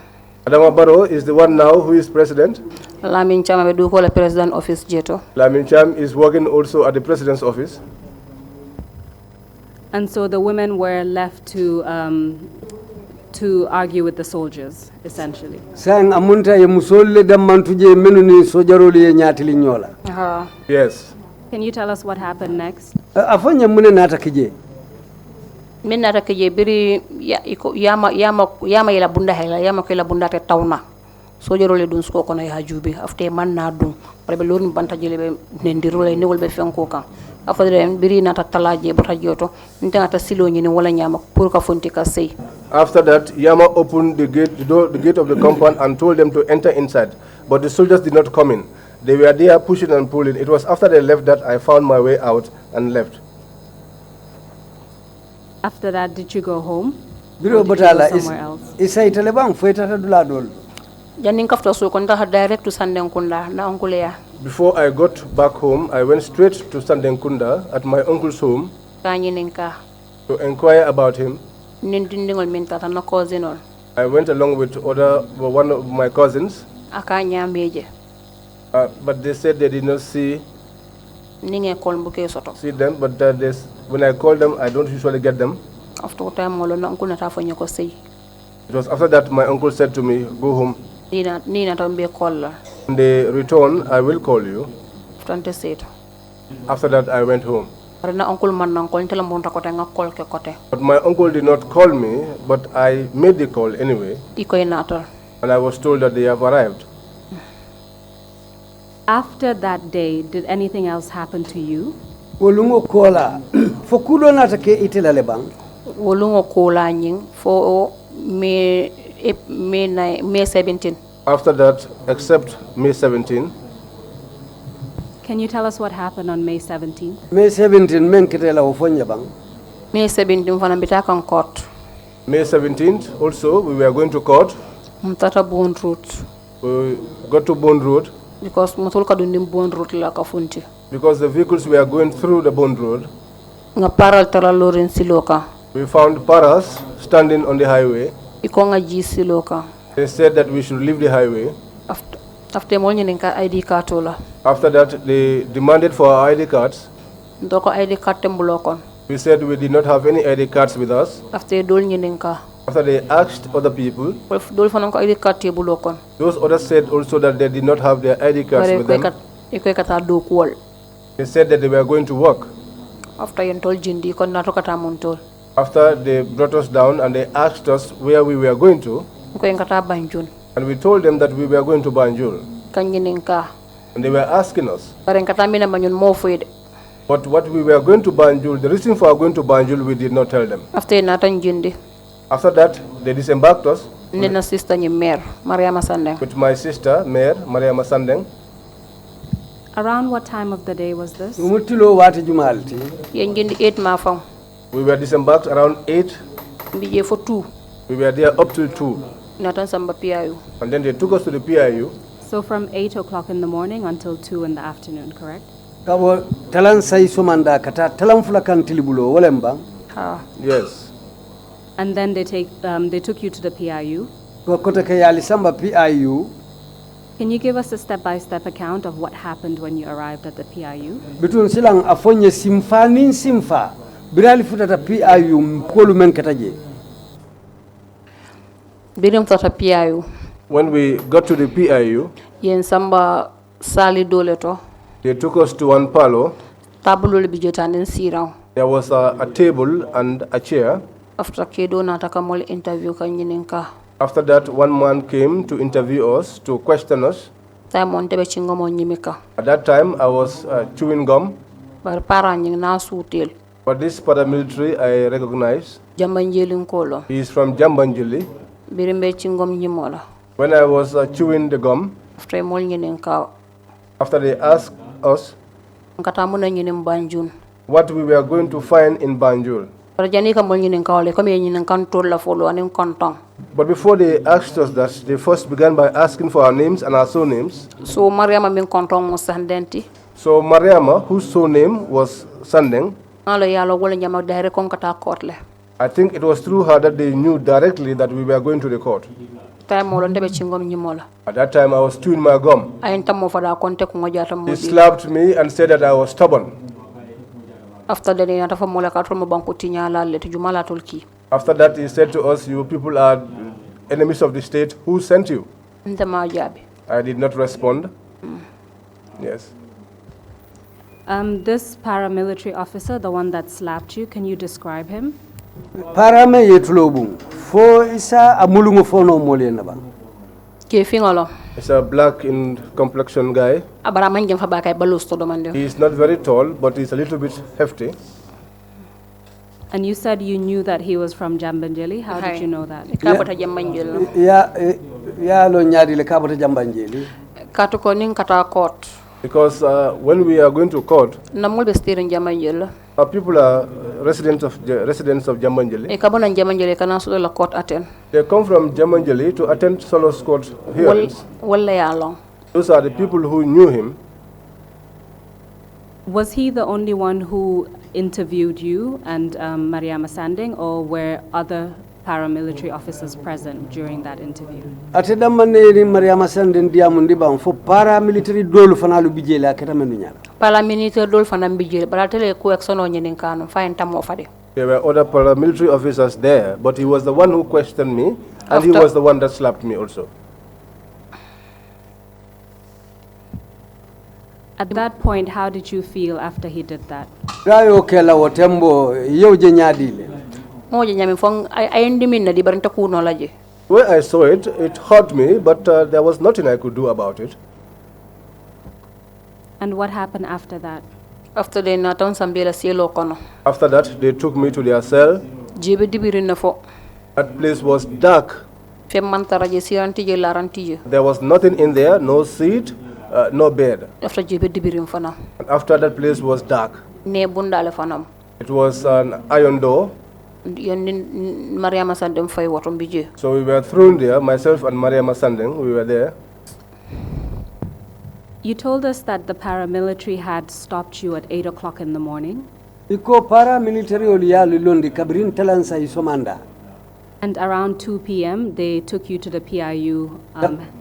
Adama Barrow is the one now who is president. Lamin Cham abe du ko la president office jeto. Lamin Cham is working also at the president's office. And so the women were left to argue with the soldiers, essentially. Sang amunta ye musolle damantuje menuni sojaroli ye nyatili nyola. Yes. Can you tell us what happened next? Afanya mune nata kije. Min nata kije biri yama ila bunda hela yama ko ila bunda te tawna. Sojaroli dun sko kono ya jubi afte man na dun. Prebe lorni banta jele be nendirole ne wolbe fenko kan. After that, Yama opened the gate of the compound and told them to enter inside. But the soldiers did not come in. They were there pushing and pulling. It was after they left that I found my way out and left. After that, did you go home? Biro batala somewhere else? Isa italebang fueta dula dol. Direct to Sandenkunda na onkulea. Before I got back home, I went straight to Sandenkunda at my uncle's home to inquire about him. I went along with one of my cousins, but they said they did not see them, but when I call them, I don't usually get them. It was after that my uncle said to me, go home. When they return, I will call you. After that, I went home. But my uncle did not call me, but I made the call anyway. And I was told that they have arrived. After that day, did anything else happen to you? Wolungo kola. Fokudo natake itela lebang. Wolungo kola nying for May 17. After that, except May 17. Can you tell us what happened on May 17th? May 17, men kitela ufonya bang. May 17 fanambita kan court. May 17th also we were going to court. Mtata Bond Road. We got to Bond Road. Because mutulka dundi Bond Road la kafunti. Because the vehicles were going through the Bond Road. Nga paral tara lorin siloka. We found paras standing on the highway. Ikonga ji siloka. They said that we should leave the highway. After ID card. After that, they demanded for our ID cards. ID card We said we did not have any ID cards with us. After they asked other people, those others said also that they did not have their ID cards with them. They said that they were going to work. After they brought us down and they asked us where we were going to, and we told them that we were going to Banjul. And they were asking us. But what we were going to Banjul, the reason for going to Banjul, we did not tell them. After that, they disembarked us with my sister, Mayor Mariama Sandeng. Around what time of the day was this? We were disembarked around 8. We were there up till 2. And then they took us to the PIU. So from 8 o'clock in the morning until 2 in the afternoon, correct? Yes. And then they took you to the PIU. Can you give us a step-by-step account of what happened when you arrived at the PIU? Between silang afonye simfa nin simfa birali futata PIU mkolu men kataje. When we got to the PIU, they took us to one parlor. There was a table and a chair. After that, one man came to interview us, to question us. At that time, I was chewing gum. But this paramilitary I recognize. He is from Jambanjili. When I was chewing the gum, after they asked us what we were going to find in Banjul. But before they asked us that, they first began by asking for our names and our surnames. So Mariama, whose surname was Sandeng, I think it was through her that they knew directly that we were going to the court. time mo londe be chingom nyimola. At that time, I was chewing my gum. Ayenta mo fada konte ko ngojata mo. He slapped me and said that I was stubborn. After that, he atafa mo la katro mo banko tinyala le tujumala tolki. After that, he said to us, "You people are enemies of the state. Who sent you?" Ndama jabi. I did not respond. Yes. This paramilitary officer, the one that slapped you, can you describe him? Parame yetlobung. Fo isa amulungu fono mole na bang. Ke fingolo. He's a black in complexion guy. Abara manjem fa bakay balus to domande. He is not very tall, but he's a little bit hefty. And you said you knew that he was from Jambanjeli. How did you know that? Kabata Jambanjeli. Ya lo nyadi le kabata Jambanjeli. Kato ko ning kata court. Because when we are going to court, Namul be steering Jambanjeli. our people are residents of Jambanjeli. E kabona Jambanjeli kana so la court attend. They come from Jambanjeli to attend Solo's court hearings. Walla ya long. Those are the people who knew him. Was he the only one who interviewed you and Mariama Sanding, or were other paramilitary officers present during that interview? Ate damane ni Mariama Sanding diamundi bang fo paramilitary dolu fanalu bijela keta menu nyala. Paramilitary dol fanam bijele baratele ko eksono nyenin kanu fa entamo fade. There were other paramilitary officers there, but he was the one who questioned me, and he was the one that slapped me also. At that point, how did you feel after he did that? Rayo kela wotembo yoje nyadile. Moje nyami fong ayendi minna di baranta kuno laje. When I saw it, it hurt me, but there was nothing I could do about it. And what happened after that? After they naton sambela cielo kono. After that, they took me to their cell. Jebe dibirin na fo. That place was dark. Fem mantaraje sirantije larantije. There was nothing in there, no seat, no bed. After jebe dibirin fana. And after that place was dark. Ne bundale fanam. It was an iron door. Mariama Sanding fay watom bije. So we were thrown there, myself and Mariama Sanding, we were there. You told us that the paramilitary had stopped you at 8 o'clock in the morning. Iko paramilitary oliyalu londi kabrin talansa isomanda. And around 2 p.m., they took you to the PIU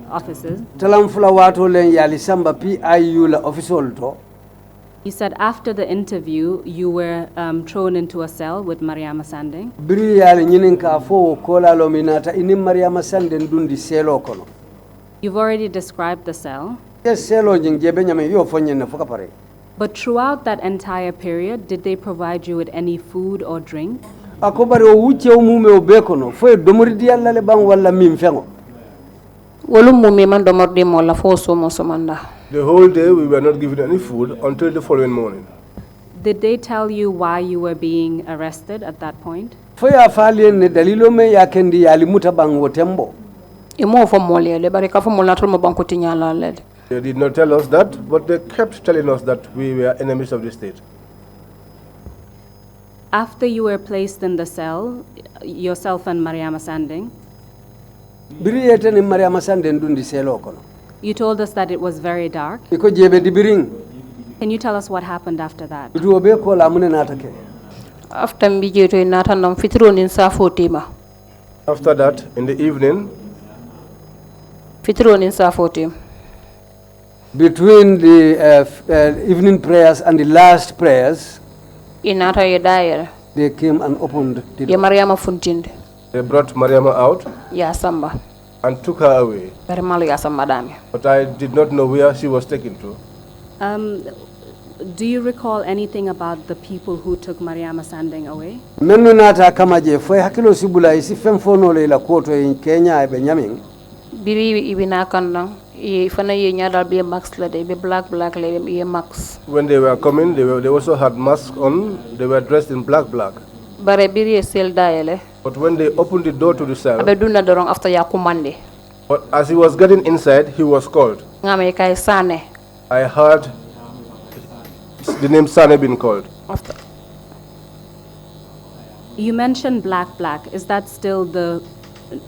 offices. Talamfula wato len yali samba PIU la official to. You said after the interview, you were thrown into a cell with Mariama Sanding. Biri yali nyininka fo kola lominata ini Mariama Sanding dundi selo kono. You've already described the cell. Yes, selo jing jebe nyame yo fonye na foka pare. But throughout that entire period, did they provide you with any food or drink? Akobari o wuche umume obekono fo domori dialla le bang wala mimfengo. Wolum mume man domordi mo la fo somo somanda. The whole day we were not given any food until the following morning. Did they tell you why you were being arrested at that point? Fo ya falien ne dalilo me ya kendi yali muta bang wotembo. Imo fo mole le bari ka fo mol natol mo banko tinyala le. They did not tell us that, but they kept telling us that we were enemies of the state. After you were placed in the cell, yourself and Mariama Sanding, Biri yete ni Mariama Sanding dundi selo kono. you told us that it was very dark. Iko jebe di biring. Can you tell us what happened after that? Itu obe ko la mune natake. After mbije to nata nam fitro nin safo tema. After that, in the evening, Fitro nin safo tem. Between the evening prayers and the last prayers, Inata ye dayer. they came and opened the Ye door. Mariama funtinde. they brought Mariama out Ya samba. and took her away. Bari malu ya samba dami. But I did not know where she was taken to. Do you recall anything about the people who took Mariama Sanding away? Menu nata kama je foi hakilo sibula isi femfono le la koto in Kenya e Benyamin. Biri ibina kandang. Ye fana ye nyadal be max la de be black le ye max. When they were coming, they also had masks on. They were dressed in black. Bare biri ye sel dayele. But when they opened the door to the cell, Abe duna dorong after ya kumande. but as he was getting inside, he was called. Ngame kay sane. I heard the name Sane being called. After. You mentioned black. Is that still the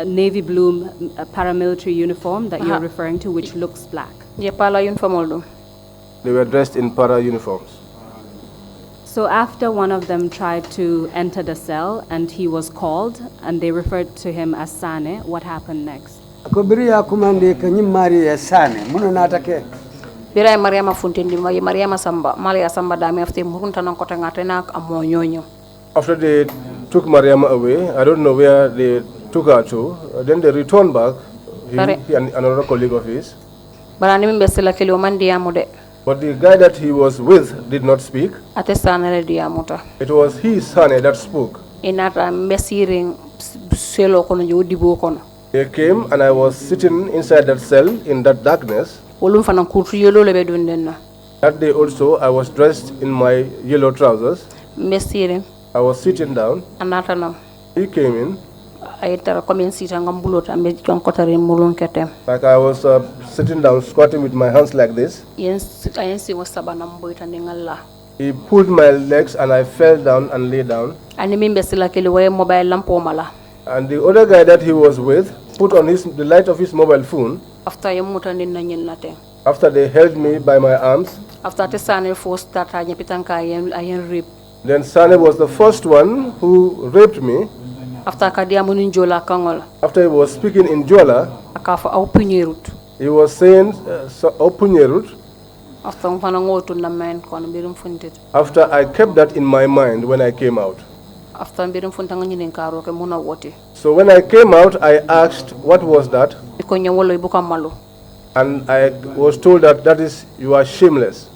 navy blue paramilitary uniform that you're referring to, which looks black? Ye pala uniform oldu. They were dressed in para uniforms. So after one of them tried to enter the cell and he was called and they referred to him as Sane, what happened next? Ako biriya kumande kanyim mari sane muna natake. Bira Mariama Funtendi Mariama Samba Malia Samba Dami after Murunta non Kotangatena Amonyo. After they took Mariama away, I don't know where they took her to. Then they returned back, he and another colleague of his. But the guy that he was with did not speak. It was his son that spoke. They came and I was sitting inside that cell in that darkness. That day also I was dressed in my yellow trousers. I was sitting down. He came in. Like I was sitting down, squatting with my hands like this. He pulled my legs and I fell down and lay down. And the other guy that he was with put on the light of his mobile phone. After they held me by my arms. Then Sane was the first one who raped me. After he was speaking in Jola, he was saying Opunyerut. After I kept that in my mind when I came out. So when I came out, I asked, what was that? And I was told that is, you are shameless.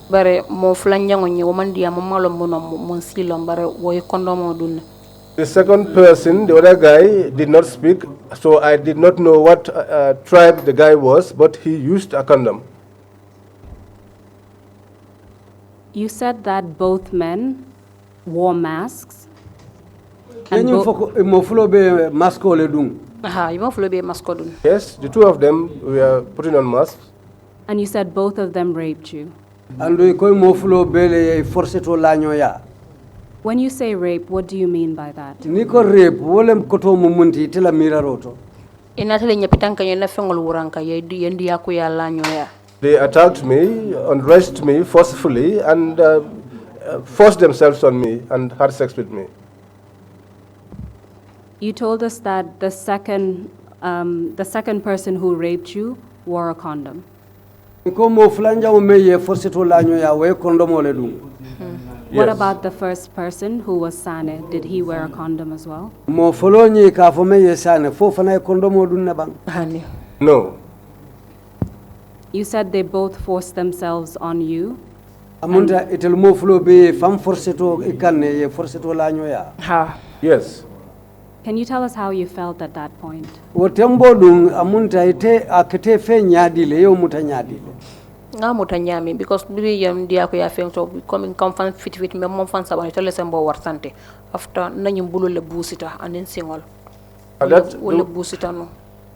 The second person, the other guy, did not speak, so I did not know what tribe the guy was, but he used a condom. You said that both men wore masks. And Yes, the two of them were putting on masks. And you said both of them raped you. When you say rape, what do you mean by that? They attacked me, undressed me forcefully, and forced themselves on me and had sex with me. You told us that the second person who raped you wore a condom. What about the first person who was Sane? Did he wear a condom as well? No. You said they both forced themselves on you. Yes. Can you tell us how you felt at that point? Because dia ko ya fento coming come fit me mom fan sabani tele sembo wartante after nanyum bulole busita anen singol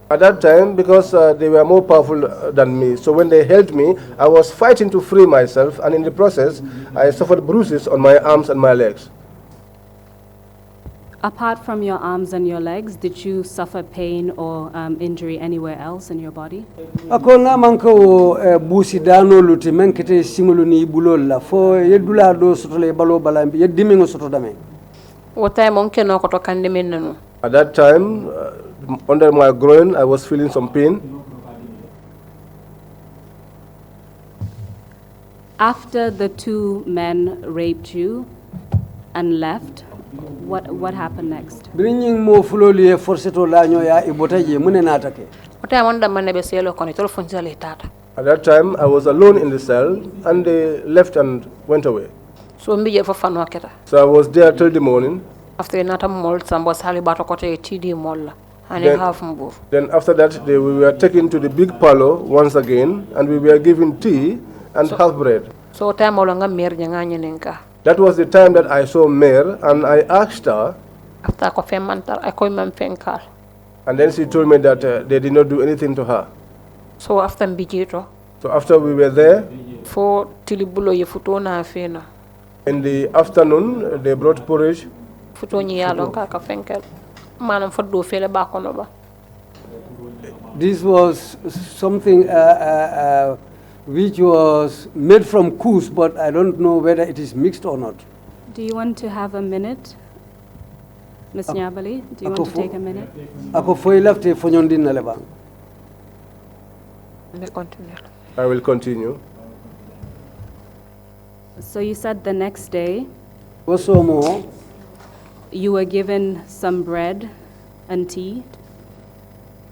At that time, because they were more powerful than me, so when they held me, I was fighting to free myself, and in the process, I suffered bruises on my arms and my legs. Apart from your arms and your legs, did you suffer pain or injury anywhere else in your body? Akona manko busi dano luti menkete singulu ni bulola fo yedula do sotole balo balambi yedimingo sotodame. What time on keno koto kandemenu? At that time, under my groin, I was feeling some pain. After the two men raped you and left, what happened next? Bringing mo fuloli e forseto lanyo ya ibotaje mune natake. What time on the man be selo kono tolo funzale tata. At that time, I was alone in the cell, and they left and went away. So mbiye fo fanu aketa. So I was there till the morning. After nata mol sambo sali bato kote TD mol and half mbur. Then after that, we were taken to the big parlor once again, and we were given tea and half bread. So time olanga mer nyanganye nenka. That was the time that I saw Mare, and I asked her. After ko femantar I ko man fenkal. And then she told me that they did not do anything to her. So after mbijito. So after we were there. For tilibulo ye futo na afena. In the afternoon, they brought porridge. Futo nyi yalon ka fenkel. Manam fa do fele ba kono ba. This was something which was made from coos, but I don't know whether it is mixed or not. Do you want to have a minute, Ms. Nyaballytrrc? Do you want to take a minute? Ako foi lafte fonyondin na lebang. I will continue. So you said the next day Waso mo you were given some bread and tea,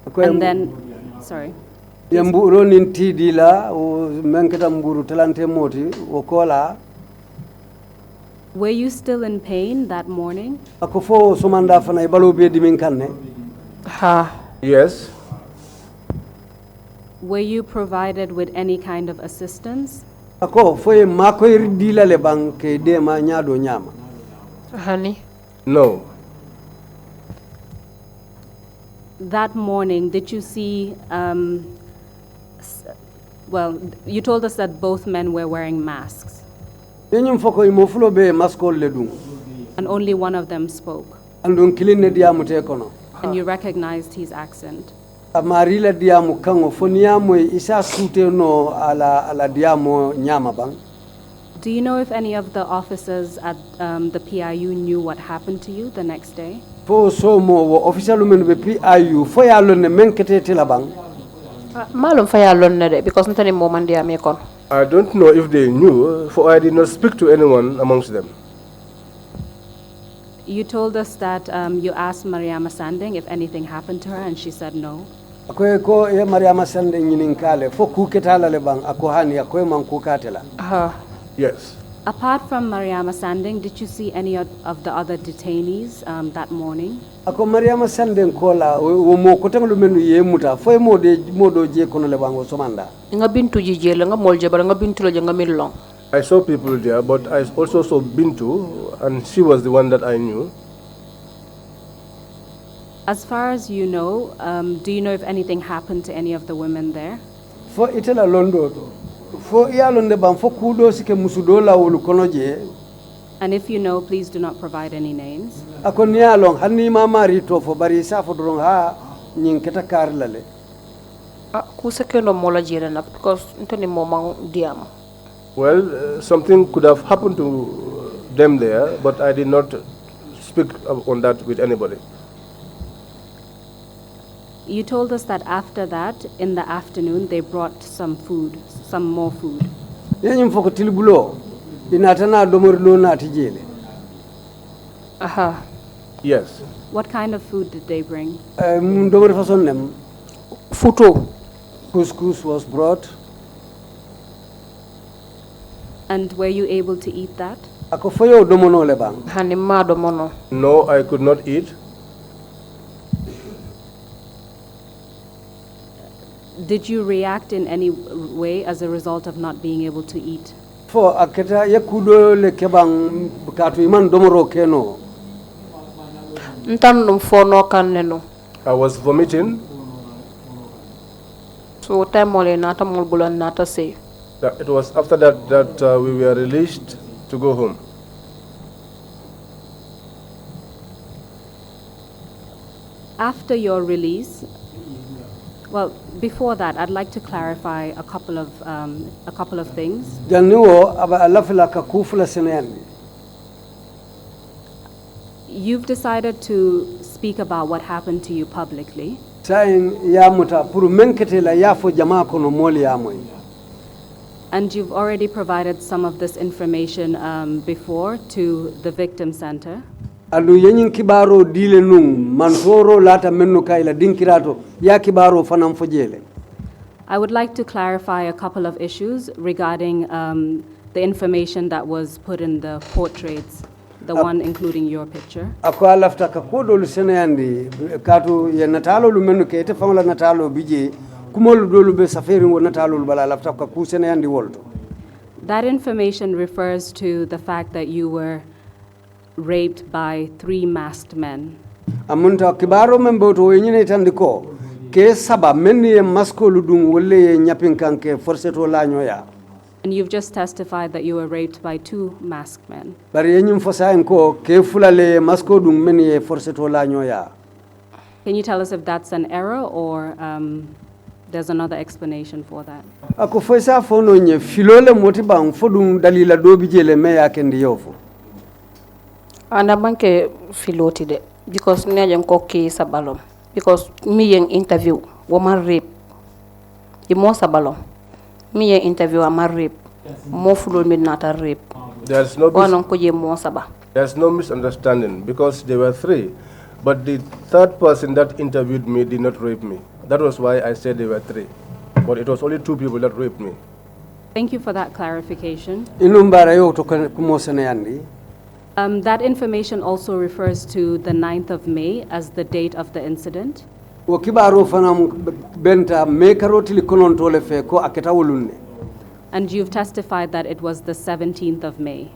ako and then, sorry. yamburo ninti dila o menketa mburu talante moti o kola. Were you still in pain that morning? Ako fo sumanda fana ibalo be dimin kanne. Yes. Were you provided with any kind of assistance? Ako fo e mako dila le banke de ma nyado nyama. Honey? No. That morning, did you see, well, you told us that both men were wearing masks, Yenyum foko imofulo be maskol le dum. and only one of them spoke, Andun kilinne diamu te kono. and you recognized his accent. Amarila diamu kango foniamo isa sute no ala diamo nyama bang. Do you know if any of the officers at the PIU knew what happened to you the next day? Fo so mo wo official men be PIU fo ya lonne menkete tela bang. Malum faya lonne de because ntani mo mandi ame kon. I don't know if they knew, for I did not speak to anyone amongst them. You told us that you asked Mariama Sanding if anything happened to her, and she said no. Akoy ko e Mariama Sande nyinin kale fo ku ketala le bang ako hani akoy man ku katela. Yes. Apart from Mariama Sanding, did you see any of the other detainees that morning? Ako Mariama Sande kola wo mo ko tanglu menu ye muta fo mo do je kono le bang o somanda. Nga Bintou jijele nga molje bara nga Bintou lo nga millong. I saw people there, but I also saw Bintou, and she was the one that I knew. As far as you know, do you know if anything happened to any of the women there? Fo itela londo fo ya londe bang fo kudo sike musudo la wolu kono je. And if you know, please do not provide any names. Ako niya long hanni mama rito fo bari sa fo dorong ha nyin keta kar lale. Ku sekendo mola jere na because ntani mo mang diam. Well, something could have happened to them there, but I did not speak on that with anybody. You told us that after that, in the afternoon, they brought some food, some more food. Yenyum fo ko tilbulo inatana domorlo na tijele. Yes. What kind of food did they bring? Domor fason nem. Futo. Couscous was brought. And were you able to eat that? Ako foyo domono le bang. Hani ma domono. No, I could not eat. Did you react in any way as a result of not being able to eat? Fo aketa yakudo le kebang katu iman domoro keno. Ntan num fono kan nenu. I was vomiting. So time mole nata mol bulan nata say. It was after that we were released to go home. After your release, well, before that, I'd like to clarify a couple of things. Januo aba alafila ka kufula seneni. You've decided to speak about what happened to you publicly. Sain ya muta puru menkete la yafo jamaa kono moli ya moy. And you've already provided some of this information before to the victim center. Alu yenyin kibaro dile nung mantoro lata mennu kaila dinkirato ya kibaro fanam fojele. I would like to clarify a couple of issues regarding the information that was put in the portraits, the one including your picture. Ako alafta ka kodolu seneyandi katu ya natalo lu mennu ke ite famala natalo bije kumolu dolu be safari wo natalo lu bala alafta ka ku seneyandi wolto. That information refers to the fact that you were raped by 3 masked men. Amunta kibaro membo to yenyine tandiko ke saba menni e masko ludum wolle nyapin kanke force to lañoya. And you've just testified that you were raped by 2 masked men. Bari yenyum fosa enko ke fulale masko dum menni e force to lañoya. Can you tell us if that's an error or there's another explanation for that? Ako fosa fono nye filole motibang fodum dalila dobi jele meya kendi yofu. Anda banke filoti de because neja ko ki sabalom because me yang interview woman rape the mo sabalo mi ye interview ama rape mo fulol mi nata rape There's no wanon ko je mo saba there's no misunderstanding because there were 3, but the third person that interviewed me did not rape me. That was why I said there were 3, but it was only 2 people that raped me. Thank you for that clarification. That information also refers to the 9th of May as the date of the incident. And you've testified that it was the 17th of May.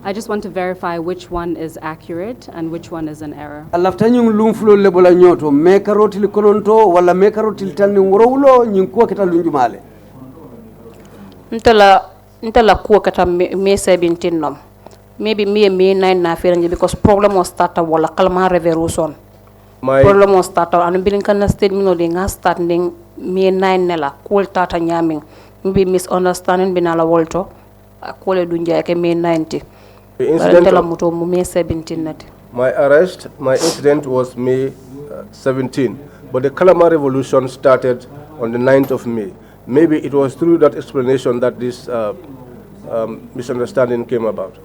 I just want to verify which one is accurate and which one is an error. Ntela kuwa kata May 17 nom. Maybe May 9 na feeling because problem was started wala kalma revolution. Problem was started and bilin kana statement no nga starting May 9 nela cool tata nyaming. Maybe misunderstanding binala wolto akole dunja ke May 90. The incident May 17 my arrest, my incident was May 17, but the Kalama revolution started on the 9th of May. Maybe it was through that explanation that this misunderstanding came about.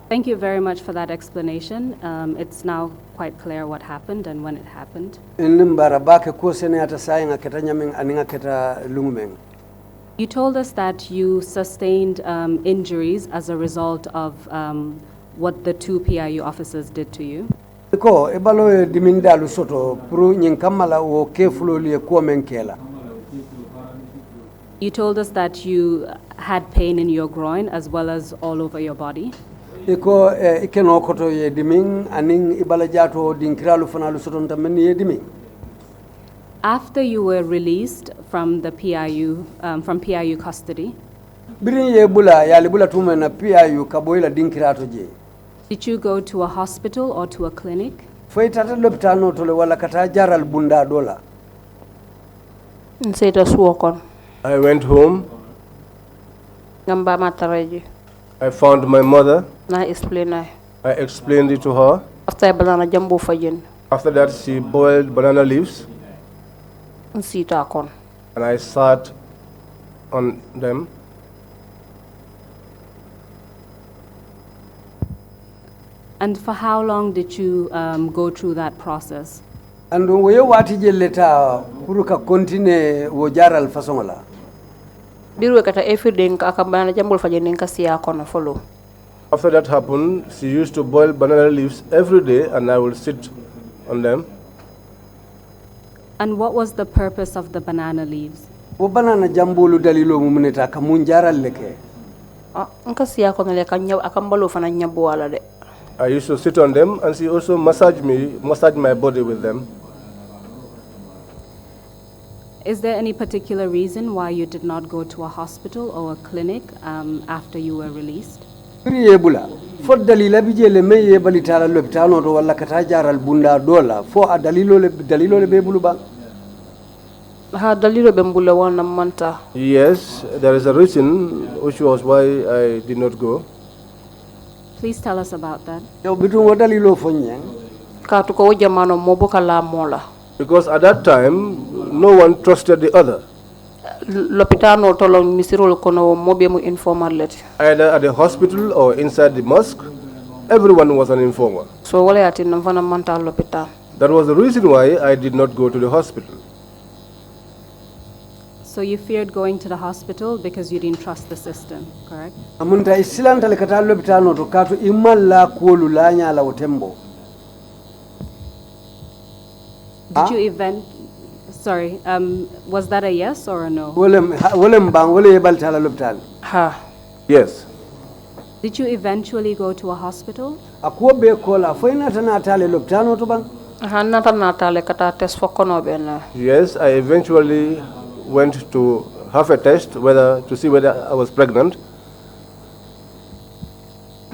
Thank you very much for that explanation. It's now quite clear what happened and when it happened. You told us that you sustained injuries as a result of what the 2 PIU officers did to you. You told us that you had pain in your groin as well as all over your body. After you were released from the PIU, from PIU custody, did you go to a hospital or to a clinic? I went home. I found my mother. I explained it to her. After that, she boiled banana leaves. And I sat on them. And for how long did you go through that process? And we wati je leta puruka continue wo jaral façon la. After that happened, she used to boil banana leaves every day and I will sit on them. And what was the purpose of the banana leaves? Wo banana jambulu dalilo mumuneta kamunjara leke. I used to sit on them and she also massaged my body with them. Is there any particular reason why you did not go to a hospital or a clinic after you were released? Fo dalila bijele meye balitala lopitano to wala katajaral bunda dola fo a dalilo le be buluba. Yes, there is a reason which was why I did not go. Please tell us about that. Because at that time, no one trusted the other. Either at the hospital or inside the mosque, everyone was an informer. That was the reason why I did not go to the hospital. So you feared going to the hospital because you didn't trust the system, correct? Did you was that a yes or a no? Yes. Did you eventually go to a hospital? Yes, I eventually went to have a test to see whether I was pregnant.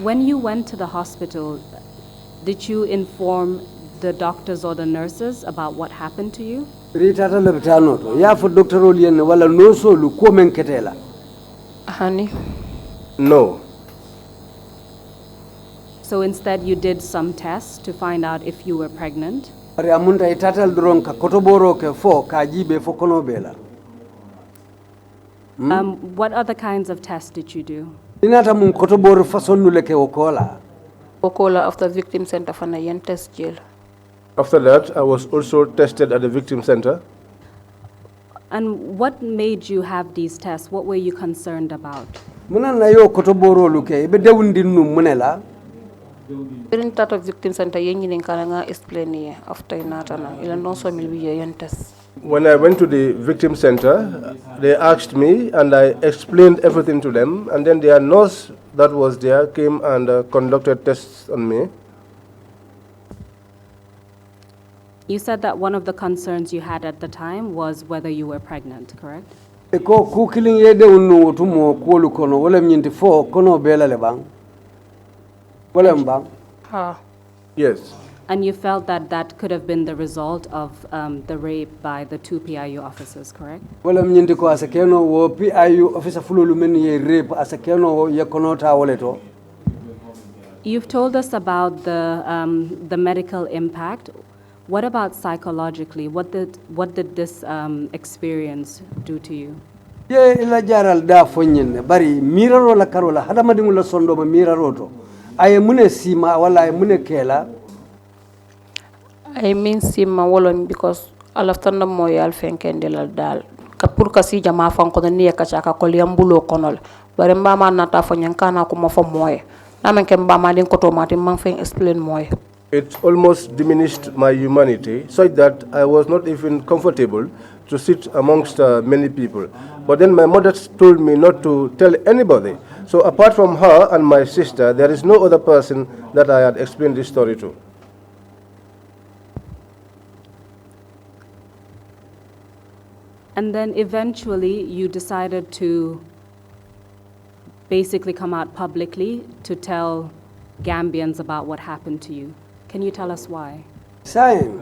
When you went to the hospital, did you inform the doctors or the nurses about what happened to you? Honey? No. So instead you did some tests to find out if you were pregnant? Ari amunta itatal duron ka kotoboro ke fo ka jibe fo kono bela. What other kinds of tests did you do? Inata mun kotoboro fason nuleke okola. Okola after victim center fana yen test jail. After that, I was also tested at the victim center. And what made you have these tests? What were you concerned about? Muna na yo kotoboro luke ibe dewundi num munela. During that of victim center yen yin nga explain ye after inatana ila non so mil biye yen test. When I went to the victim center, they asked me and I explained everything to them, and then their nurse that was there came and conducted tests on me. You said that one of the concerns you had at the time was whether you were pregnant, correct? Eko kukiling yede unu tumo kuolu kono wole mnyinti fo kono bela le bang. Wole mbang. Ha. Yes. And you felt that that could have been the result of the rape by the 2 PIU officers, correct? Wole mnyinti ko asakeno wo PIU officer fululu meni ye rape asakeno wo ye kono ta wole to. You've told us about the medical impact. What about psychologically? What did this experience do to you? Ye ila jaral da fonyenne bari miraro la karola hada madingu la sondo ma miraro to. Aye mune sima wala aye mune kela. I mean sima wolon because alaftanda moyal fenkendela dal. Kapur kasi jama fan ko ni yakachaka ko liambulo konol. Bare mbama nata fonyankana ko mo fo moye. Namen ke mbama din ko to mati man fen explain moye. It almost diminished my humanity, such that I was not even comfortable to sit amongst many people. But then my mother told me not to tell anybody. So apart from her and my sister, there is no other person that I had explained this story to. And then eventually you decided to basically come out publicly to tell Gambians about what happened to you. Can you tell us why? Sain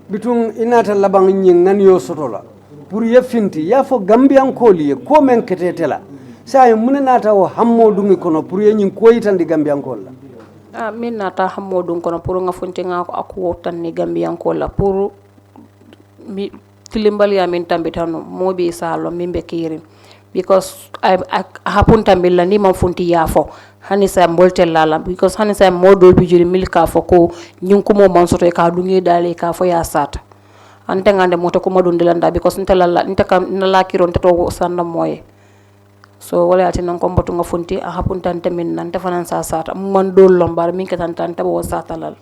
bitung inata labang nying nan yo sotola pour ye finti ya fo Gambian koli ko men ketetela sain mun nata o hammo dungi kono pour ye nying ko yitandi Gambian kolla min nata hammo dun kono pour nga fonti nga ko akwo tan ni Gambian kolla pour mi tilimbali amin tambitano mobi salo mimbe kirin because I happen tambilla ni man fonti yafo hani sa mboltel lala because hani sa modol bi juri milka fo ko nyunko mo man soto ka dungi dale ka fo ya sata ante ngande moto ko modon dilanda because ntelala ntekam nala kiron to sanda moye so wala ati nan ko mbotu nga funti a hapun tante min nan te fanan sa sata man dol lombar min ketan tante bo sata lal.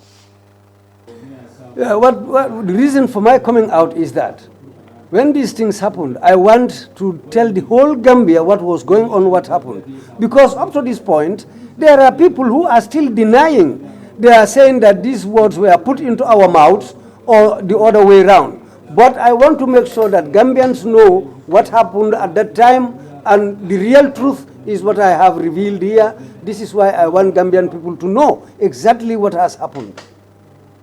Yeah, what the reason for my coming out is that when these things happened, I want to tell the whole Gambia what was going on, what happened. Because up to this point, there are people who are still denying. They are saying that these words were put into our mouths or the other way around. But I want to make sure that Gambians know what happened at that time, and the real truth is what I have revealed here. This is why I want Gambian people to know exactly what has happened.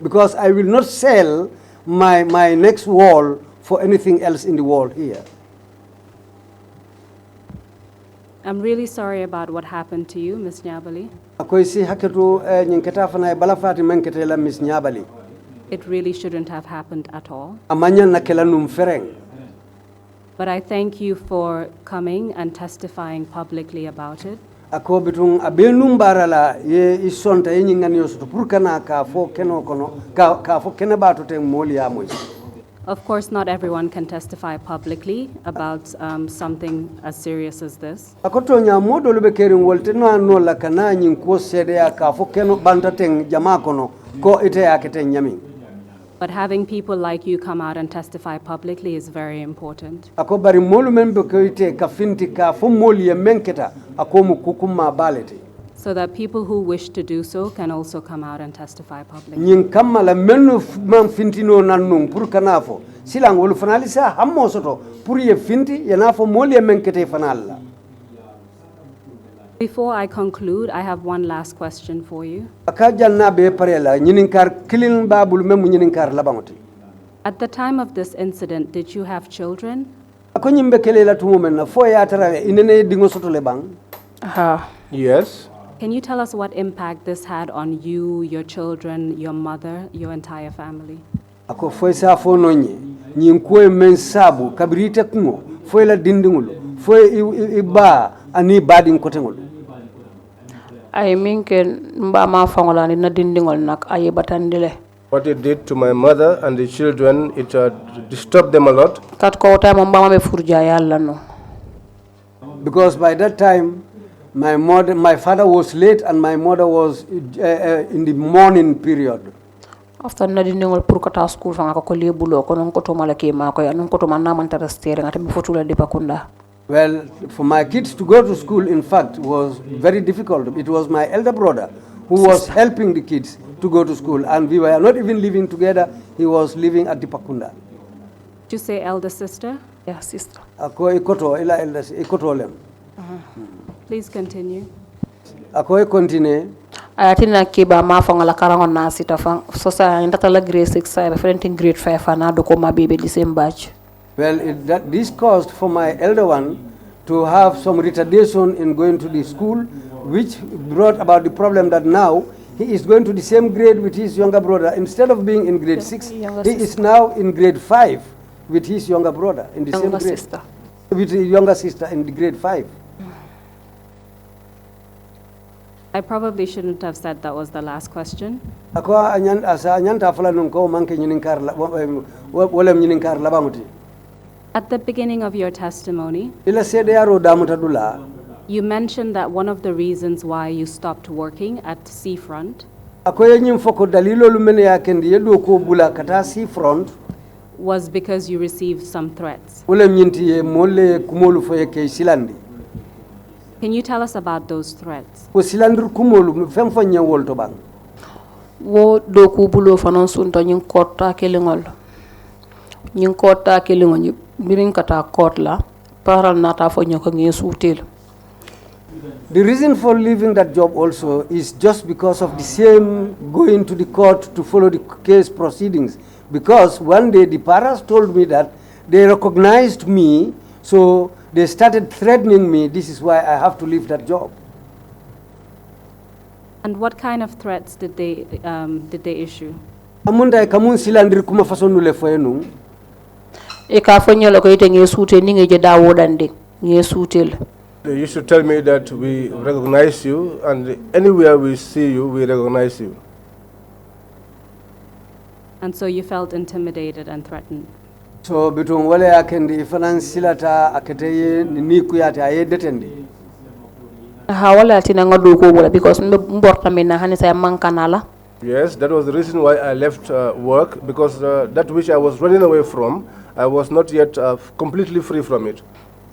Because I will not sell my next wall for anything else in the world here. I'm really sorry about what happened to you, Ms. Nyabally. Miss Nyabally. It really shouldn't have happened at all. But I thank you for coming and testifying publicly about it. Ako bitung abenum barala ye isonta ye nyingani yosuto purkana ka fo keno kono ka fo kene batu te moli ya moy. Of course, not everyone can testify publicly about something as serious as this. Akoto nya modo lube kerin wolte no anno la kana nyin ko sede ya ka fo keno banta ten jama kono ko ite ya kete nyami. But having people like you come out and testify publicly is very important. Ako bari molu membe ko ite ka finti ka fo moli ye menketa ako mu kukuma balete. So that people who wish to do so can also come out and testify publicly. Nyin kamala menu man fintino nannung pur kanafo silang wolu fanalisa hammo soto pur ye finti yanafo moli ye menkete fanalla. Before I conclude, I have one last question for you. At the time of this incident, did you have children? Yes. Can you tell us what impact this had on you, your children, your mother, your entire family? ako foy sa fo nonye nyin koy men sabu kabirite kungo foy la dindingul foy iba ani badin kotengol ay minke mbama fangola ni na dindingol nak ay batandile. What it did to my mother and the children, it disturbed them a lot. Kat ko time mbama be furja yalla no. Because by that time my father was late and my mother was in the morning period. After na dindingol pour kata school fanga ko lebulo ko non ko to malake ma ko non ko to manna man tarastere ngata be fotula de pakunda. Well, for my kids to go to school, in fact, was very difficult. It was my elder brother who was helping the kids to go to school, and we were not even living together. He was living at the Pakunda. Did you say elder sister? Yeah, sister. Ako ikoto ila elder ikoto lem. Please continue. Ako continue. Ayatina kiba ma fangala karangon na sita fang so sa ndata la grade 6 sa referenting grade 5 na do ko ma bebe the same batch. Well, this caused for my elder one to have some retardation in going to the school, which brought about the problem that now he is going to the same grade with his younger brother. Instead of being in grade 6, he is now in grade 5 with his younger brother in the same grade. Sister. With his younger sister in the grade 5. I probably shouldn't have said that was the last question. Ako anyanta fala nunko manke nyininkar wala nyininkar labamuti. At the beginning of your testimony, you mentioned that one of the reasons why you stopped working at Seafront was because you received some threats. Can you tell us about those threats? Wo doku bulo fanan sunta nyin kota kelingol. Nyin kota kelingol birin kata court la paral nata fo nyoko ngi sutel. The reason for leaving that job also is just because of the same going to the court to follow the case proceedings. Because one day the paras told me that they recognized me, so they started threatening me. This is why I have to leave that job. And what kind of threats did they issue? Amunda kamun silandir kuma façon le foyenu. E ka fanyalo ko ite ngi sutel ni ngi je dawo dande ngi sutel. They used to tell me that we recognize you, and anywhere we see you, we recognize you. And so you felt intimidated and threatened. So between wale akendi finansilata aketeye ni kuyata aye detendi. Hawala tina ngodo ko wala because mborta mena hanisa mankanala. Yes, that was the reason why I left work, because that which I was running away from, I was not yet completely free from it.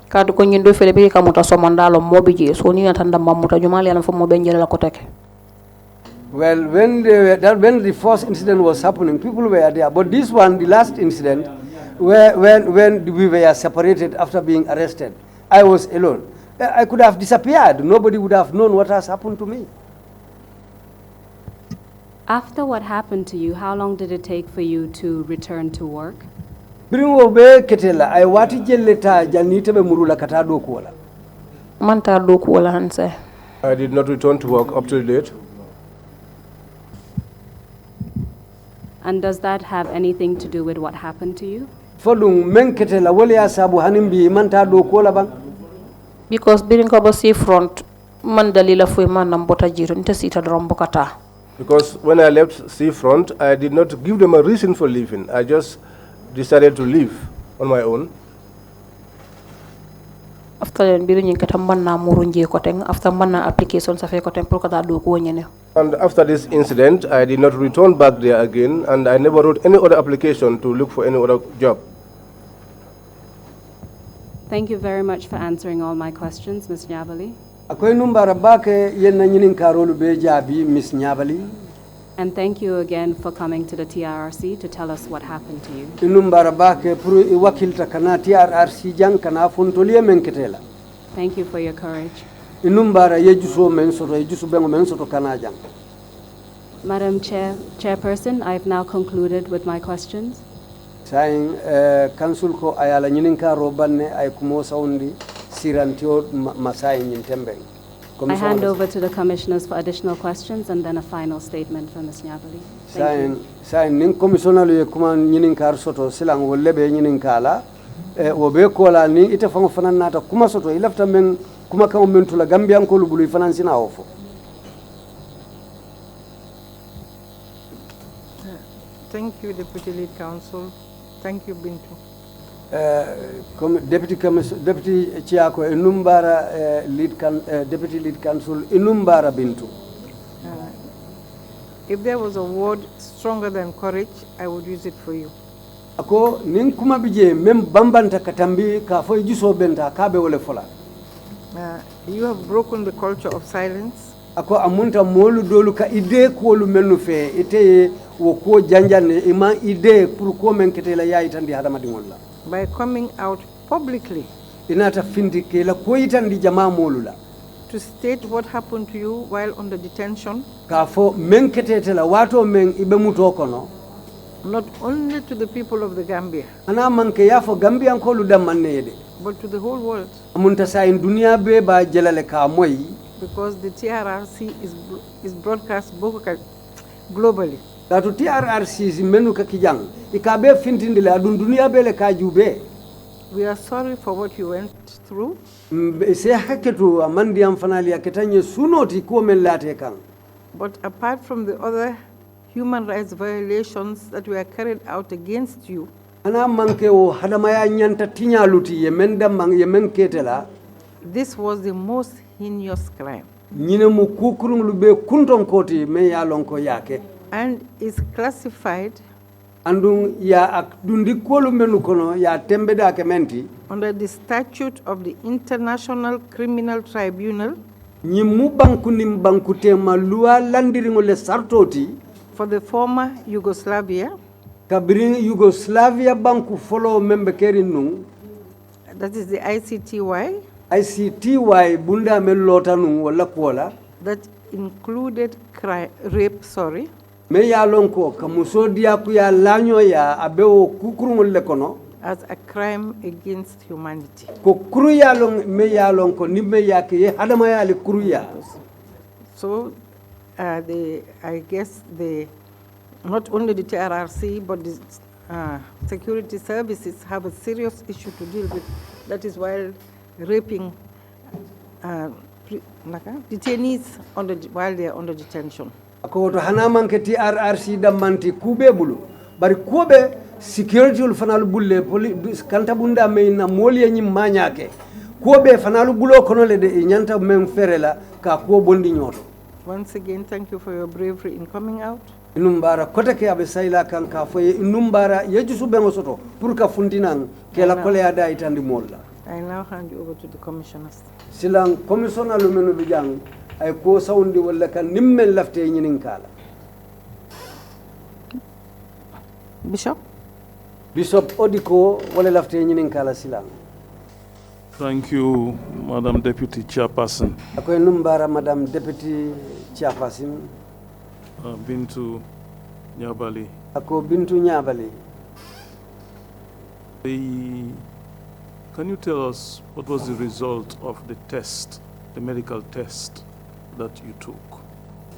Kadu ko nyindo fele be kamuta somandalo mobije so ni atanda mamuta jumali ala fo mobenjela la koteke. Well, when the first incident was happening, people were there. But this one, the last incident, when we were separated after being arrested, I was alone. I could have disappeared. Nobody would have known what has happened to me. After what happened to you, how long did it take for you to return to work? I wati jelleta janite be murula kata doku wala. Manta doku wala hanse. I did not return to work up till date. And does that have anything to do with what happened to you? Fodung men ketela wala ya sabu hanimbi manta doku wala bang. Because birin ko ba Seafront man dalila fu man nambota jiro nta sita rombo kata. Because when I left Seafront, I did not give them a reason for leaving. I just decided to leave on my own. After then, biru nyi kata manna murunje koteng. After manna application sa fe koteng pro kata do ko nyene. And after this incident, I did not return back there again, and I never wrote any other application to look for any other job. Thank you very much for answering all my questions, Ms. Nyabally. Akoy numbara bake yenna nyinin karolu be jabi Miss Nyabally. And thank you again for coming to the TRRC to tell us what happened to you. Numbara bake puru wakilta kana TRRC jang kana funtolie menketela. Thank you for your courage. Numbara yejuso mensoto yejuso bengo mensoto kana jang. Madam Chairperson, I've now concluded with my questions. Saying council ko ayala nyinin karo banne ay kumo saundi sirantio masai nyintembeng. I hand over to the commissioners for additional questions and then a final statement from Ms. Nyabally. Thank you. Sain nin commissioner ye kuma nyinin kar soto silang wolle be nyinin kala wo be kola ni ite fango fanan nata kuma soto ilafta men kuma kan men tula gambian ko lubulu fanan sina ofo. Thank you, Deputy Lead Counsel. Thank you, Bintou. Deputy Chiako Inumbara Deputy Lead Counsel Inumbara Bintou. If there was a word stronger than courage, I would use it for you. Ako nin kuma bije mem bambanta katambi ka fo jiso benta ka be wole fola. You have broken the culture of silence. Ako amunta molu dolu ka ide ko lu menu fe ite wo ko janjane ima ide pour ko men ketela yayi tandi hadama dingolla. By coming out publicly Inata findi ke la ko yitandi jama molula. To state what happened to you while under detention. Ka fo men ketetela wato men ibe muto kono. Not only to the people of the Gambia. Ana manke ya fo Gambian ko lu dammanne yede. But to the whole world. Amunta sa in dunia be ba jelale ka moy. Because the TRRC is broadcast globally. Katu TRRC menu ka kijang ikabe fintindile adun dunia bele ka jube. We are sorry for what you went through. Se haketu amandi amfanali aketanye sunoti ko men late kan. But apart from the other human rights violations that were carried out against you, ana manke o hadamaya nyanta tinyaluti yemen damang yemen ketela. This was the most heinous crime. Nyine mu kukurung lube kunton koti me ya lonko yake. And is classified andung ya ak dundi kolu menu kono ya tembe da kementi under the statute of the International Criminal Tribunal nyimu banku nim banku tema lua landiringo le sartoti for the former Yugoslavia kabirin Yugoslavia banku follow member kerin that is the ICTY bunda melota nung wala kola that included rape me ya lonko kamuso dia ku ya lanyo ya abewo kukurungol le kono as a crime against humanity. Ko kuru ya long me ya lonko ni me ya ke hadama ya le kuru ya. So I guess not only the TRRC but the security services have a serious issue to deal with. That is while raping detainees while they are under detention. Ako to hanaman ke TRRC damanti kube bulu bari kube security ul fanalu bulle kanta bunda me na moli nyi manyake kube fanalu bulo kono le de nyanta men ferela ka ko bondi nyoto. Once again, thank you for your bravery in coming out. Inumbara kota ke abe sayla kan ka foye inumbara yejusu bengo soto pour ka fundinan ke la kole ada itandi molla. I now hand you over to the commissioners. Silang commissioner lu menu bijang ay ko sawndi wala kan nimmel lafte nyinin kala. Bishop Odiko wala lafte nyinin kala silang. Thank you, Madam Deputy Chairperson. Akoy numbara Madam Deputy Chairperson. Bintou Nyabally. Ako Bintou Nyabally. Can you tell us what was the result of the test, the medical test that you took?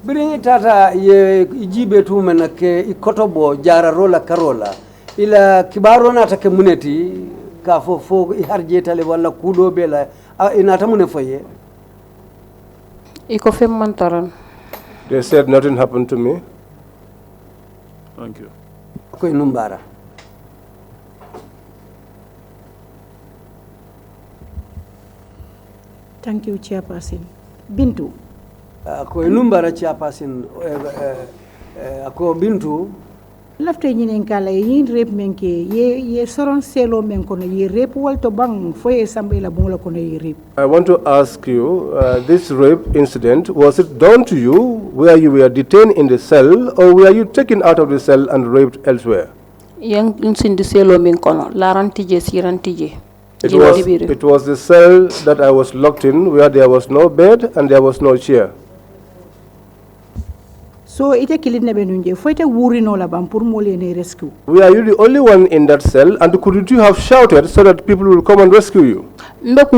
Biringi tata ye ijibe tu menake ikotobo jara rola karola ila kibaro na take muneti ka fo iharjeta le wala kudo bela inata mune foye iko fem mantaran. They said nothing happened to me. Thank you. Ko inumbara. Thank you, Chairperson. Bintou. Ako inumbara Chairperson ako Bintou. Lafte ñinen kala yin rep menke ye soron selo men kono ye rep walto bang foye sambe la bongola kono ye rep. I want to ask you, this rape incident, was it done to you where you were detained in the cell or were you taken out of the cell and raped elsewhere? Yang insindi selo men kono larantije sirantije. It was the cell that I was locked in where there was no bed and there was no chair. So ite kilidne benunje fo ite wuri no la bam pour mo lene rescue. We are you the only one in that cell, and couldn't you have shouted so that people will come and rescue you? Because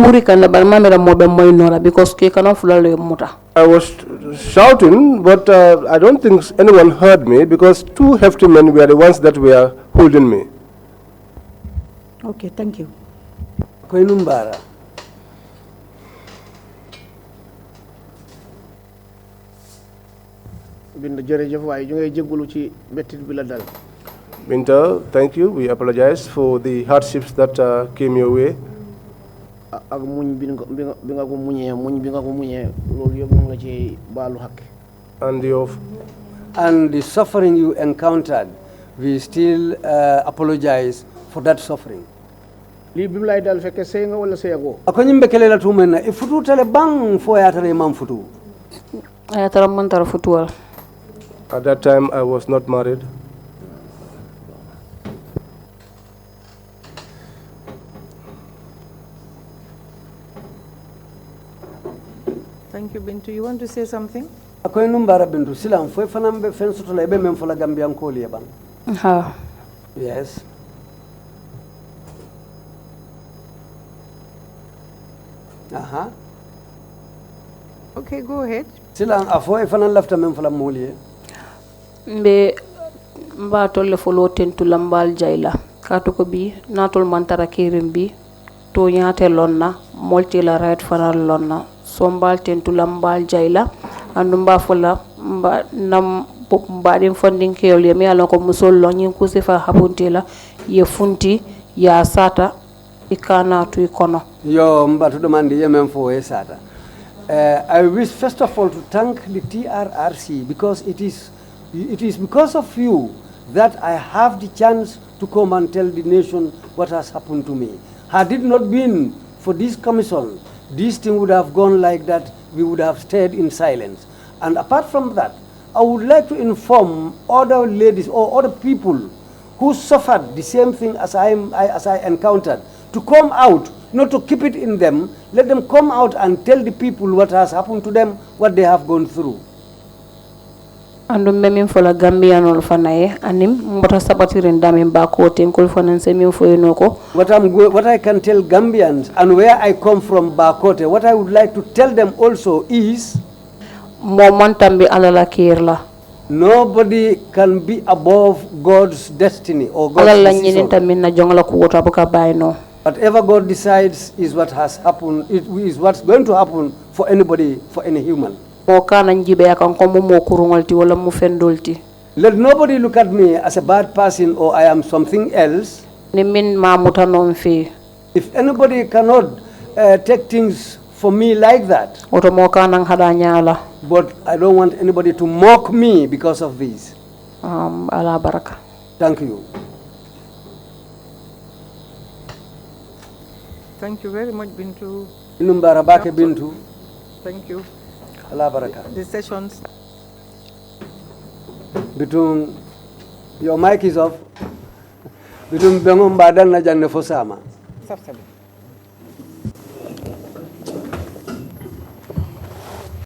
I was shouting, but I don't think anyone heard me because two hefty men were the ones that were holding me. Okay, thank you. Koinumbara. Bintou, thank you. We apologize for the hardships that came your way. And the suffering you encountered, we still apologize for that suffering. Akonyimbe kelela tumena ifutu tele bang fo yatare imam futu. At that time, I was not married. Thank you, Bintou. You want to say something? Akoy numbara Bintou silam foi fanambe fen soto la be mem fola Gambian ko liye bang. Ha. Yes. Aha. Okay, go ahead. Silam afo e fanan lafta mem fola moliye. Mbe mba tolle folo tentu lambal jayla katuko bi natol mantara kirim bi to nyate lonna molti la right fanal lonna sombal tentu lambal jayla andu mba fola mba nam mba dem funding ke yole mi alon ko musol lo nyin kusifa habuntila ye funti ya sata ikana tu ikono Yo mba to demande yemem fo e sata. I wish first of all to thank the TRRC because it is because of you that I have the chance to come and tell the nation what has happened to me. Had it not been for this commission, this thing would have gone like that. We would have stayed in silence. And apart from that, I would like to inform other ladies or other people who suffered the same thing as I encountered to come out, not to keep it in them. Let them come out and tell the people what has happened to them, what they have gone through. Andum memin fola Gambian ol fanaye anim mbota sabatiren damin ba ko tenkol fanan semin foyenoko What I can tell Gambians and where I come from Bakote, what I would like to tell them also is nobody can be above God's destiny or God's decision. Whatever God decides is what has happened, it is what's going to happen for anybody, for any human. Let nobody look at me as a bad person or I am something else. If anybody cannot take things for me like that, but I don't want anybody to mock me because of this. Thank you. Thank you very much, Bintou. Bintou. Thank you. Allah baraka. The sessions. Between your mic is off. Between Bengom Badan na Janne Fosama.